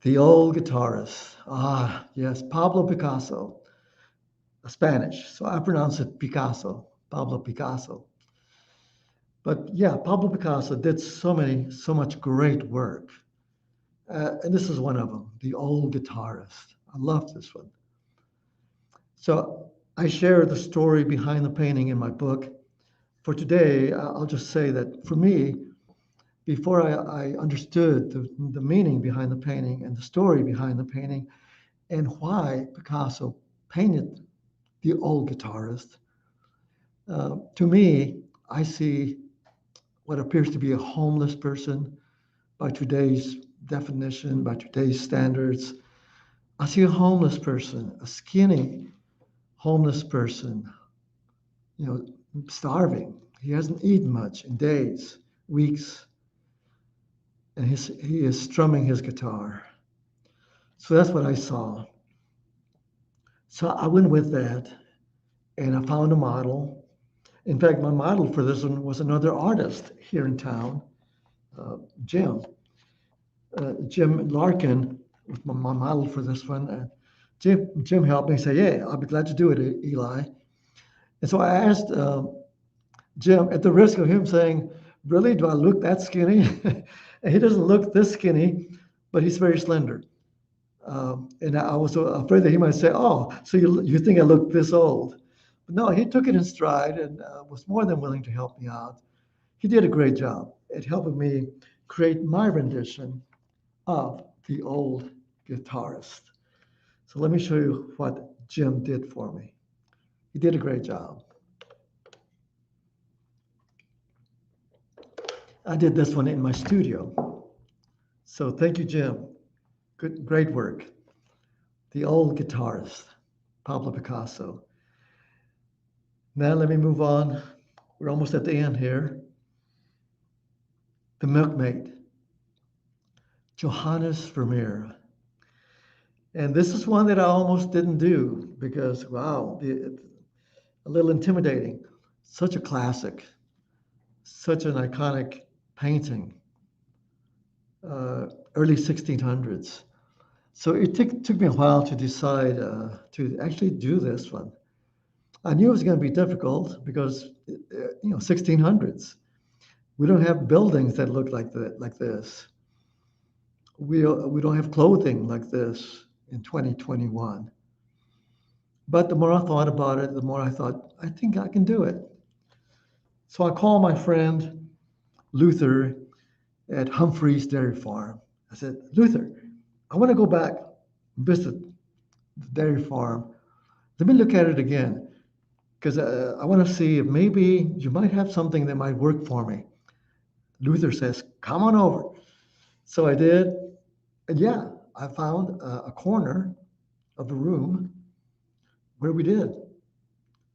The Old Guitarist. Ah, yes, Pablo Picasso, Spanish. So I pronounce it Picasso, Pablo Picasso. But yeah, Pablo Picasso did so much great work. And this is one of them, The Old Guitarist. I love this one. So I share the story behind the painting in my book. For today, I'll just say that for me, before I understood the meaning behind the painting and the story behind the painting and why Picasso painted The Old Guitarist, to me, I see what appears to be a homeless person by today's definition, by today's standards. I see a homeless person, a skinny homeless person, starving. He hasn't eaten much in days, weeks, and he is strumming his guitar. So that's what I saw. So I went with that, and I found a model. In fact, my model for this one was another artist here in town, Jim. Jim Larkin was my model for this one. Jim helped me say, yeah, I'll be glad to do it, Eli. And so I asked Jim, at the risk of him saying, really, do I look that skinny? And he doesn't look this skinny, but he's very slender. And I was afraid that he might say, oh, so you think I look this old? But no, he took it in stride and was more than willing to help me out. He did a great job at helping me create my rendition of The Old Guitarist. So let me show you what Jim did for me. He did a great job. I did this one in my studio. So thank you, Jim. Good, great work. The Old Guitarist, Pablo Picasso. Now let me move on. We're almost at the end here. The Milkmaid, Johannes Vermeer. And this is one that I almost didn't do because, wow, a little intimidating. Such a classic, such an iconic painting, early 1600s. So it took me a while to decide to actually do this one. I knew it was going to be difficult because, 1600s. We don't have buildings that look like this. We don't have clothing like this in 2021. But the more I thought about it, the more I thought, I think I can do it. So I called my friend Luther at Humphreys Dairy Farm. I said, Luther, I want to go back and visit the dairy farm. Let me look at it again because I want to see if maybe you might have something that might work for me. Luther says, come on over. So I did. And yeah, I found a corner of the room where we did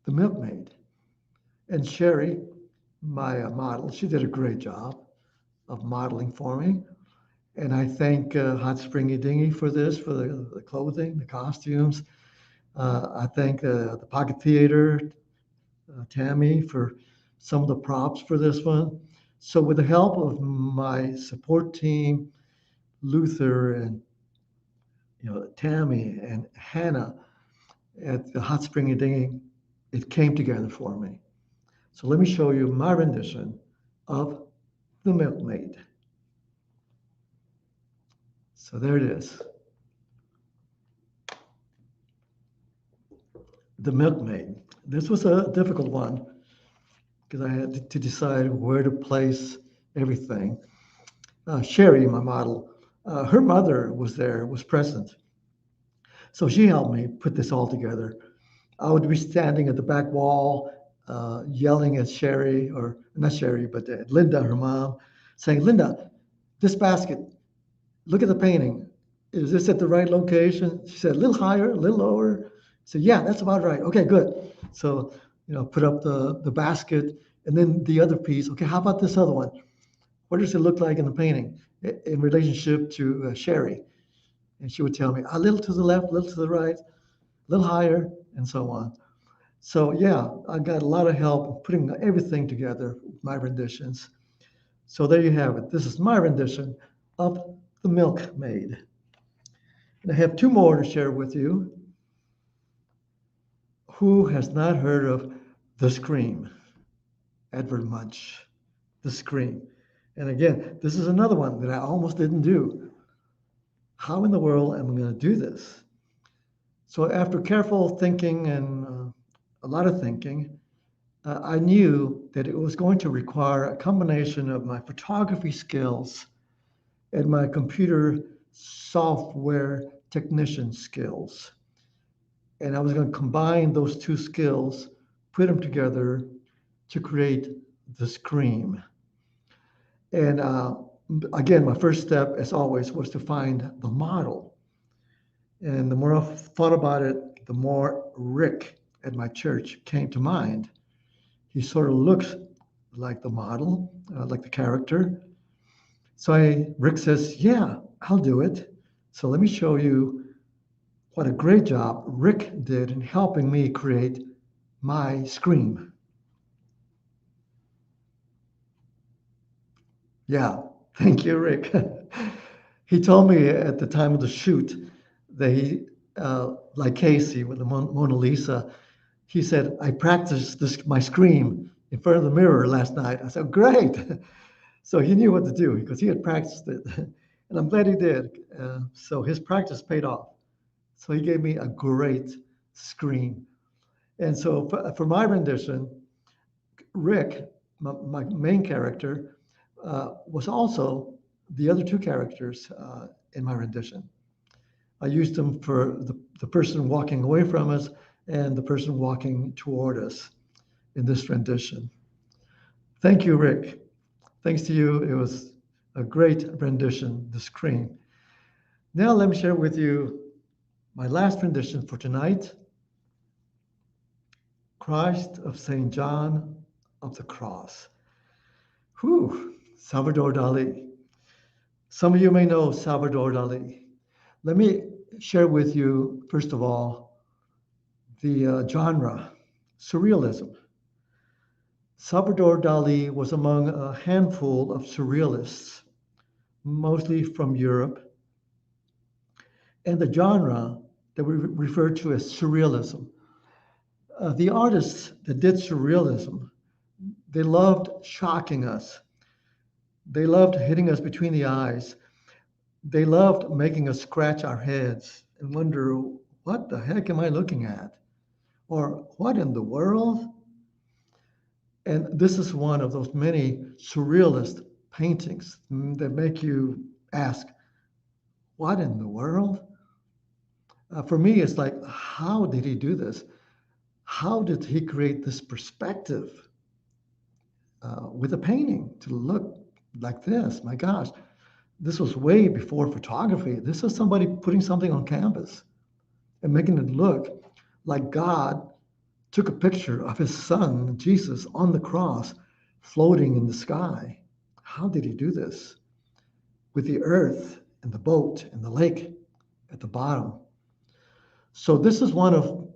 the Milkmaid. And Sherry, my model, she did a great job of modeling for me. And I thank Hot Springy Dingy for this, for the clothing, the costumes. I thank the Pocket Theater, Tammy, for some of the props for this one. So with the help of my support team, Luther and Tammy and Hannah at the Hot Springy Dingy, it came together for me. So let me show you my rendition of The Milkmaid. So there it is. The Milkmaid. This was a difficult one because I had to decide where to place everything. Sherry, my model, her mother was present. So she helped me put this all together. I would be standing at the back wall, yelling at Sherry, or not Sherry, but at Linda, her mom, saying, Linda, this basket, look at the painting. Is this at the right location? She said, a little higher, a little lower. I said, yeah, that's about right. Okay, good. So, put up the basket and then the other piece. Okay, how about this other one? What does it look like in the painting in relationship to Sherry? And she would tell me a little to the left, a little to the right, a little higher, and so on. So yeah, I got a lot of help putting everything together, my renditions. So there you have it. This is my rendition of The Milkmaid. And I have two more to share with you. Who has not heard of The Scream? Edvard Munch, The Scream. And again, this is another one that I almost didn't do. How in the world am I going to do this? So after careful thinking and a lot of thinking, I knew that it was going to require a combination of my photography skills and my computer software technician skills. And I was going to combine those two skills, put them together to create the Scream. And again, my first step, as always, was to find the model. And the more I thought about it, the more Rick at my church came to mind. He sort of looks like the model, like the character. So Rick says, yeah, I'll do it. So let me show you what a great job Rick did in helping me create my Scream. Yeah, thank you, Rick. He told me at the time of the shoot that he, like Casey with the Mona Lisa, he said, I practiced my Scream in front of the mirror last night. I said, great. So he knew what to do because he had practiced it. And I'm glad he did. So his practice paid off. So he gave me a great Scream. And so for my rendition, Rick, my main character, was also the other two characters in my rendition. I used them for the person walking away from us and the person walking toward us in this rendition. Thank you, Rick. Thanks to you, it was a great rendition, The Scream. Now let me share with you my last rendition for tonight, Christ of St. John of the Cross. Whew, Salvador Dali. Some of you may know Salvador Dali. Let me share with you, first of all, the genre, surrealism. Salvador Dali was among a handful of surrealists, mostly from Europe, and the genre that we refer to as surrealism. The artists that did surrealism, they loved shocking us. They loved hitting us between the eyes. They loved making us scratch our heads and wonder, what the heck am I looking at? Or what in the world? And this is one of those many surrealist paintings that make you ask, what in the world? For me, it's like, how did he do this? How did he create this perspective with a painting to look like this? My gosh, this was way before photography. This is somebody putting something on canvas and making it look like God took a picture of his son, Jesus, on the cross, floating in the sky. How did he do this? With the earth and the boat and the lake at the bottom. So this is one of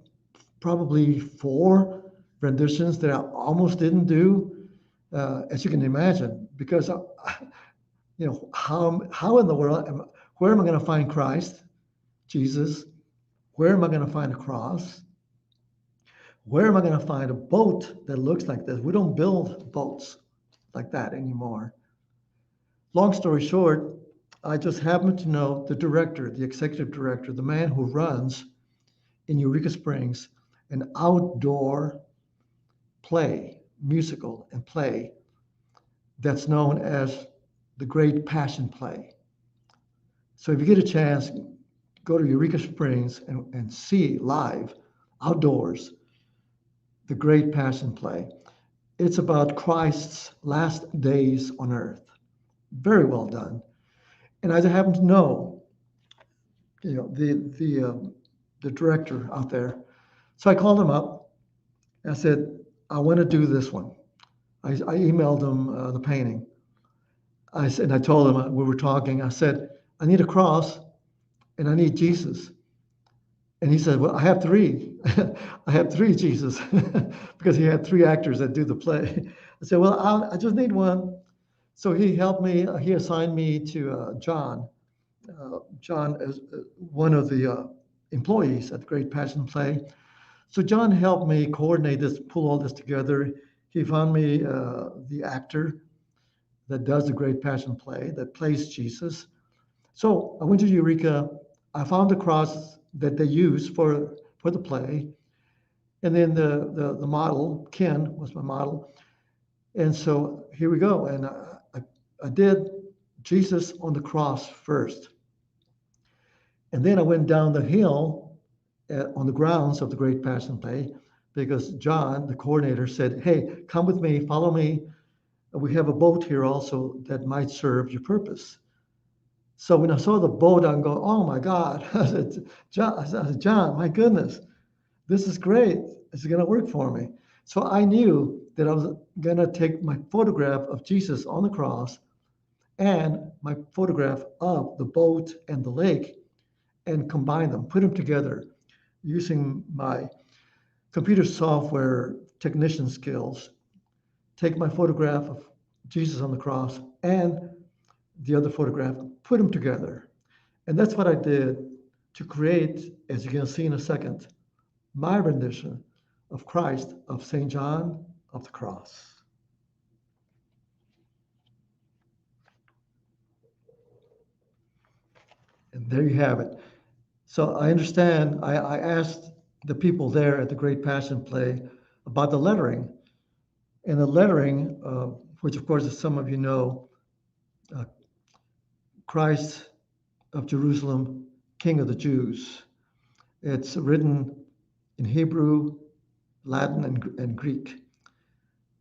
probably 4 renditions that I almost didn't do, as you can imagine, because how in the world, where am I going to find Christ, Jesus? Where am I going to find a cross? Where am I going to find a boat that looks like this? We don't build boats like that anymore. Long story short, I just happen to know the director, the executive director, the man who runs in Eureka Springs an outdoor play, musical and play, that's known as the Great Passion Play. So if you get a chance, go to Eureka Springs and see live, outdoors, the Great Passion Play. It's about Christ's last days on earth. Very well done. And I happen to know, the director out there. So I called him up. I said, I want to do this one. I emailed him the painting. I told him, we were talking. I said, I need a cross and I need Jesus. And he said, well, I have 3. I have 3 Jesus, because he had 3 actors that do the play. I said, well, I just need one. So he helped me. He assigned me to John. John is one of the employees at the Great Passion Play. So John helped me coordinate this, pull all this together. He found me the actor that does the Great Passion Play, that plays Jesus. So I went to Eureka. I found the cross that they use for the play. And then the model, Ken, was my model. And so here we go. And I did Jesus on the cross first. And then I went down the hill on the grounds of the Great Passion Play, because John, the coordinator, said, hey, come with me, follow me. We have a boat here also that might serve your purpose. So when I saw the boat, I go, oh my God. I said, John, my goodness, this is great. This is going to work for me. So I knew that I was going to take my photograph of Jesus on the cross and my photograph of the boat and the lake and combine them, put them together using my computer software technician skills. Take my photograph of Jesus on the cross and the other photograph, put them together. And that's what I did to create, as you're going to see in a second, my rendition of Christ of St. John of the Cross. And there you have it. So I understand, I asked the people there at the Great Passion Play about the lettering. And the lettering, which of course, as some of you know, Christ of Jerusalem, King of the Jews. It's written in Hebrew, Latin, and Greek.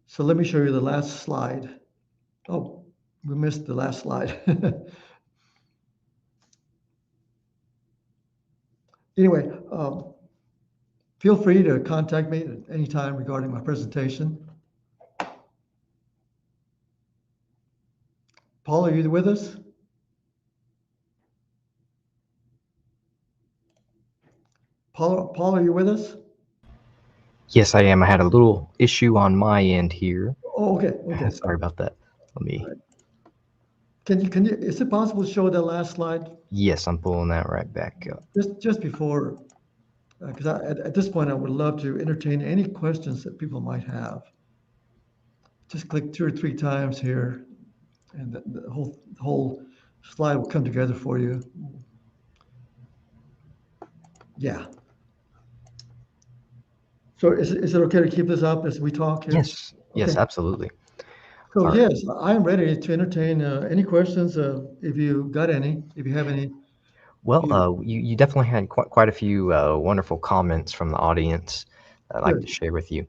So let me show you the last slide Oh, we missed the last slide. Anyway, feel free to contact me at any time regarding my presentation. Paul, are you with us? Paul, are you with us? Yes, I am. I had a little issue on my end here. Oh, okay, okay. Sorry about that. Let me. All right. Is it possible to show that last slide Yes, I'm pulling that right back up. just before? Because at this point, I would love to entertain any questions that people might have. Just click 2 or 3 times here, and the whole slide will come together for you. Yeah. So is it okay to keep this up as we talk here? Yes, yes, Okay. absolutely. So All right. yes, I'm ready to entertain any questions if you got any, if you have any. Well, You, you definitely had quite a few wonderful comments from the audience I'd like to good. share with you.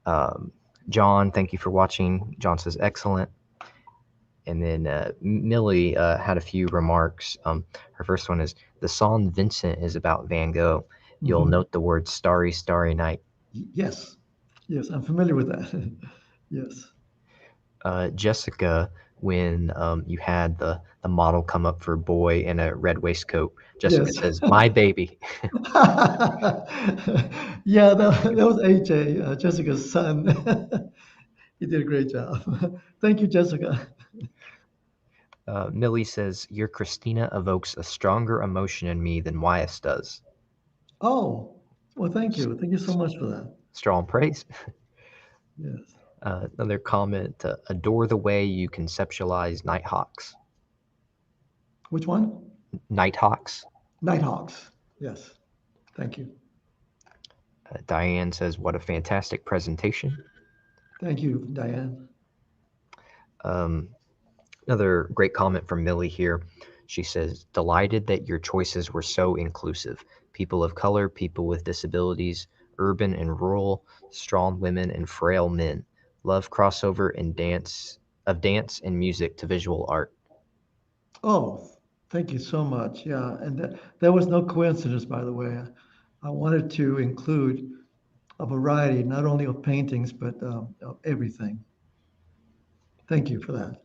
Um, John, thank you for watching. John says excellent. And then Millie had a few remarks. Her first one is the song Vincent is about Van Gogh. You'll Mhm. note the word starry, starry night. Yes, yes, I'm familiar with that. Yes, Jessica, when you had the model come up for boy in a red waistcoat, Jessica yes. says, my baby. Yeah, that was AJ, Jessica's son. He did a great job. Thank you, Jessica. Millie says, your Christina evokes a stronger emotion in me than Wyeth does. Oh, well, thank you. Thank you so much for that. Strong praise. Yes. Another comment, adore the way you conceptualize Nighthawks. Which one? Nighthawks. Nighthawks. Yes. Thank you. Diane says, what a fantastic presentation. Thank you, Diane. Um, Another great comment from Millie here. She says, delighted that your choices were so inclusive. People of color, people with disabilities, urban and rural, strong women and frail men. Love crossover and dance and music to visual art. Oh, thank you so much. Yeah, and that was no coincidence, by the way. I wanted to include a variety, not only of paintings, but of everything. Thank you for that.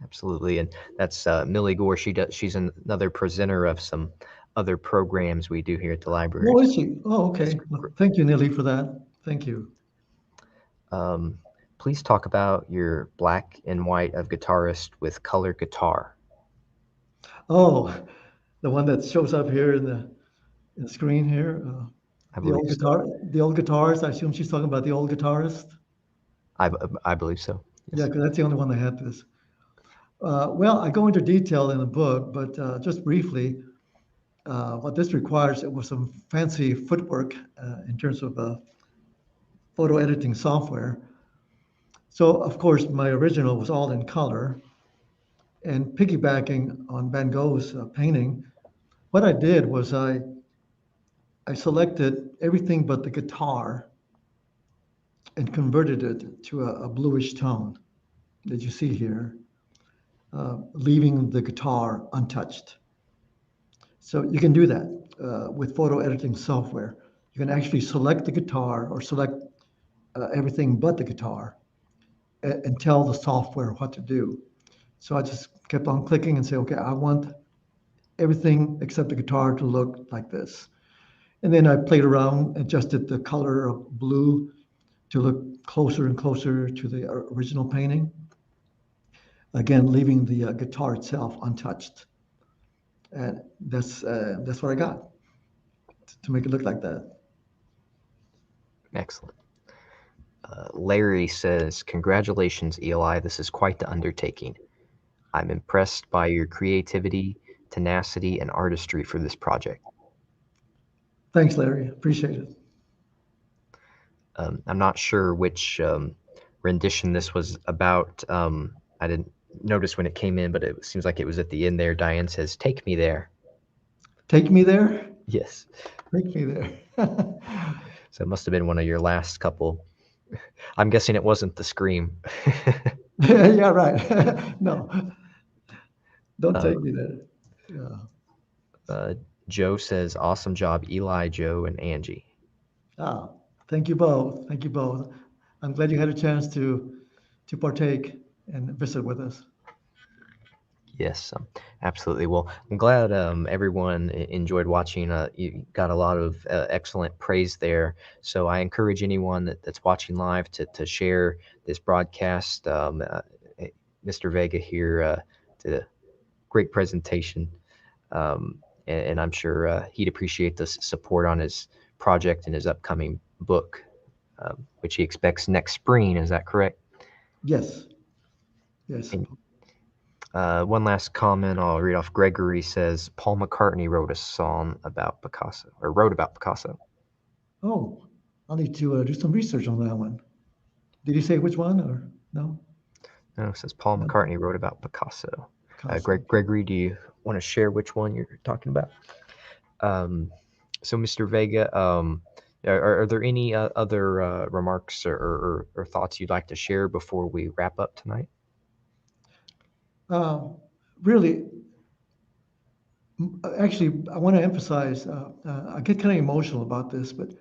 Absolutely. And that's Millie Gore. She's another presenter of some other programs we do here at the library. Oh, is she? Oh, Yes. okay. Well, thank you, Nilly, for that. Thank you. Um, please talk about your black and white of guitarist with color guitar. Oh, the one that shows up here in the screen here. I believe so. The old guitarist. I assume she's talking about the old guitarist. I, I believe so. Yeah, Yes. because that's the only one that had this. Well, I go into detail in the book, but just briefly, what this requires it was some fancy footwork in terms of photo editing software. So, of course, my original was all in color. And piggybacking on Van Gogh's painting, what I did was I selected everything but the guitar and converted it to a bluish tone that you see here, leaving the guitar untouched. So you can do that with photo editing software. You can actually select the guitar or select everything but the guitar and tell the software what to do. So I just kept on clicking and say, okay, I want everything except the guitar to look like this. And then I played around, adjusted the color of blue to look closer and closer to the original painting. Again, leaving the guitar itself untouched. And that's what I got to make it look like that. Excellent. Larry says, congratulations, Eli. This is quite the undertaking. I'm impressed by your creativity, tenacity, and artistry for this project. Thanks, Larry. Appreciate it. I'm not sure which rendition this was about. I didn't notice when it came in, but it seems like it was at the end there. Diane says, take me there. Take me there. Yes. Take me there. So it must have been one of your last couple. I'm guessing it wasn't the scream. Yeah, right. No, don't Uh, take me there. Yeah. uh, Joe says, awesome job, Eli, Joe, and Angie. Ah, thank you both. Thank you both. I'm glad you had a chance to partake and visit with us. Yes, absolutely. Well, I'm glad everyone enjoyed watching. You got a lot of excellent praise there. So I encourage anyone that's watching live to share this broadcast. Eh, Mr. Vega here did a great presentation, and I'm sure he'd appreciate the support on his project and his upcoming book, which he expects next spring. Is that correct? Yes, yes. And one last comment I'll read off. Gregory says Paul McCartney wrote a song about Picasso, or wrote about Picasso. Oh, I'll need to do some research on that one. Did you say which one or no? No, it says Paul No, McCartney wrote about Picasso. Picasso. Gregory, do you want to share which one you're talking about? Um, so, Mr. Vega, are there any other remarks or thoughts you'd like to share before we wrap up tonight? Uh, really, actually, I want to emphasize. I get kind of emotional about this, but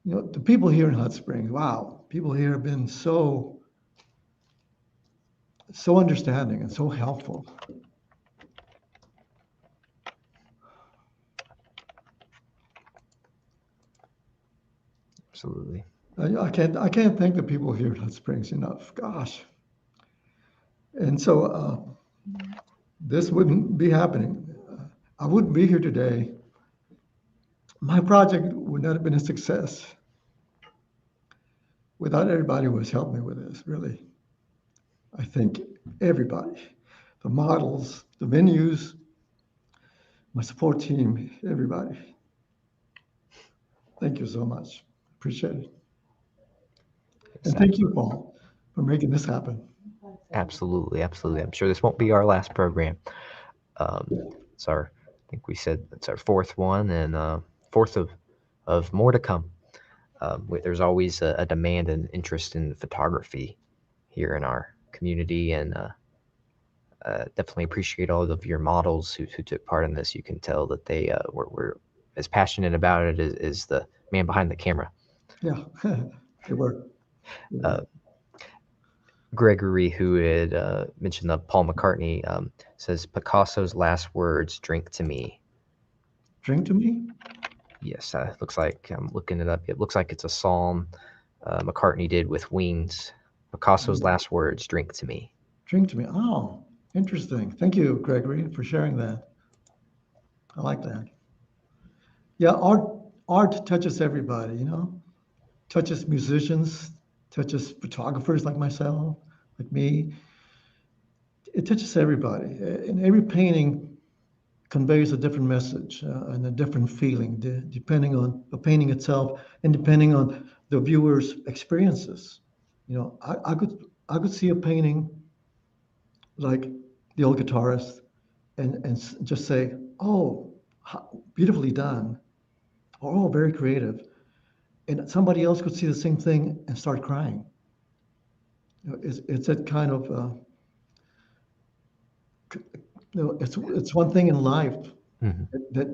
the people here in Hot Springs, wow, people here have been so understanding and so helpful. Absolutely. I can't thank the people here in Hot Springs enough. Gosh, and so this wouldn't be happening. I wouldn't be here today. My project would not have been a success without everybody who has helped me with this. Really, I think everybody, the models, the venues, my support team, everybody. Thank you so much. Appreciate it. Yes, And thank you, Paul, for making this happen. absolutely, absolutely. I'm sure this won't be our last program. It's our, I think we said it's our fourth one, and fourth of more to come. There's always a demand and interest in photography here in our community, and definitely appreciate all of your models who took part in this. You can tell that they were as passionate about it as the man behind the camera. Yeah, they were. They Uh, were. Gregory, who had mentioned the Paul McCartney, says Picasso's last words, "Drink to me." Drink to me? Yes, looks like I'm looking it up. It looks like it's a psalm McCartney did with Wings. Picasso's last words, "Drink to me." Drink to me. Oh, interesting. Thank you, Gregory, for sharing that. I like that. Yeah, art touches everybody. Touches musicians, touches photographers like myself, like me. It touches everybody. And every painting conveys a different message and a different feeling, depending on the painting itself and depending on the viewer's experiences. I could see a painting like the old guitarist and just say, "Oh, beautifully done," or "Oh, very creative," and somebody else could see the same thing and start crying. It's that kind of it's one thing in life Mhm. that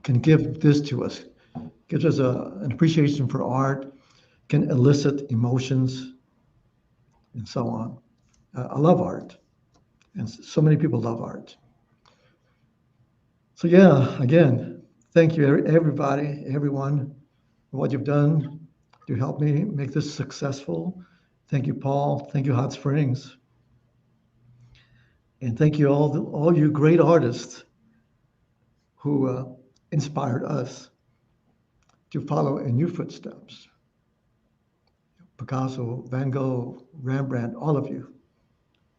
can give this to us, gives us an appreciation for art, can elicit emotions, and so on. I love art, and so many people love art. So yeah, again, thank you everybody, everyone, for what you've done to help me make this successful. Thank you, Paul. Thank you, Hot Springs, and thank you all you great artists who inspired us to follow in your footsteps. Picasso, Van Gogh, Rembrandt, all of you.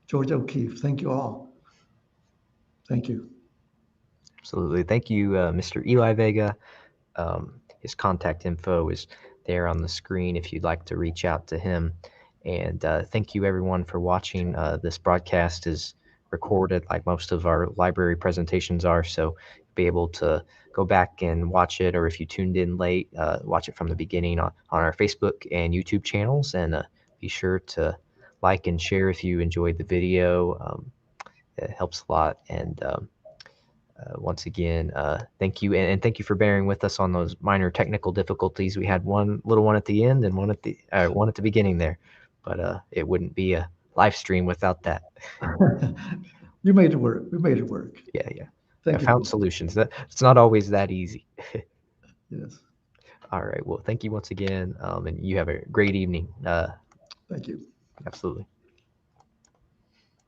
George O'Keeffe, thank you all. Thank you. Absolutely. Thank you, Mr. Eli Vega. His contact info is there on the screen if you'd like to reach out to him. And thank you, everyone, for watching. This broadcast is recorded like most of our library presentations are, so be able to go back and watch it, or if you tuned in late, watch it from the beginning on our Facebook and YouTube channels. And Be sure to like and share if you enjoyed the video. It helps a lot. And once again, thank you, and thank you for bearing with us on those minor technical difficulties. We had one little one at the end and one at the beginning there, but it wouldn't be a live stream without that. You made it work. We made it work. Yeah, yeah. I Thank you. found solutions. That it's not always that easy. Yes. All right. Well, thank you once again, and you have a great evening. Thank you. Absolutely.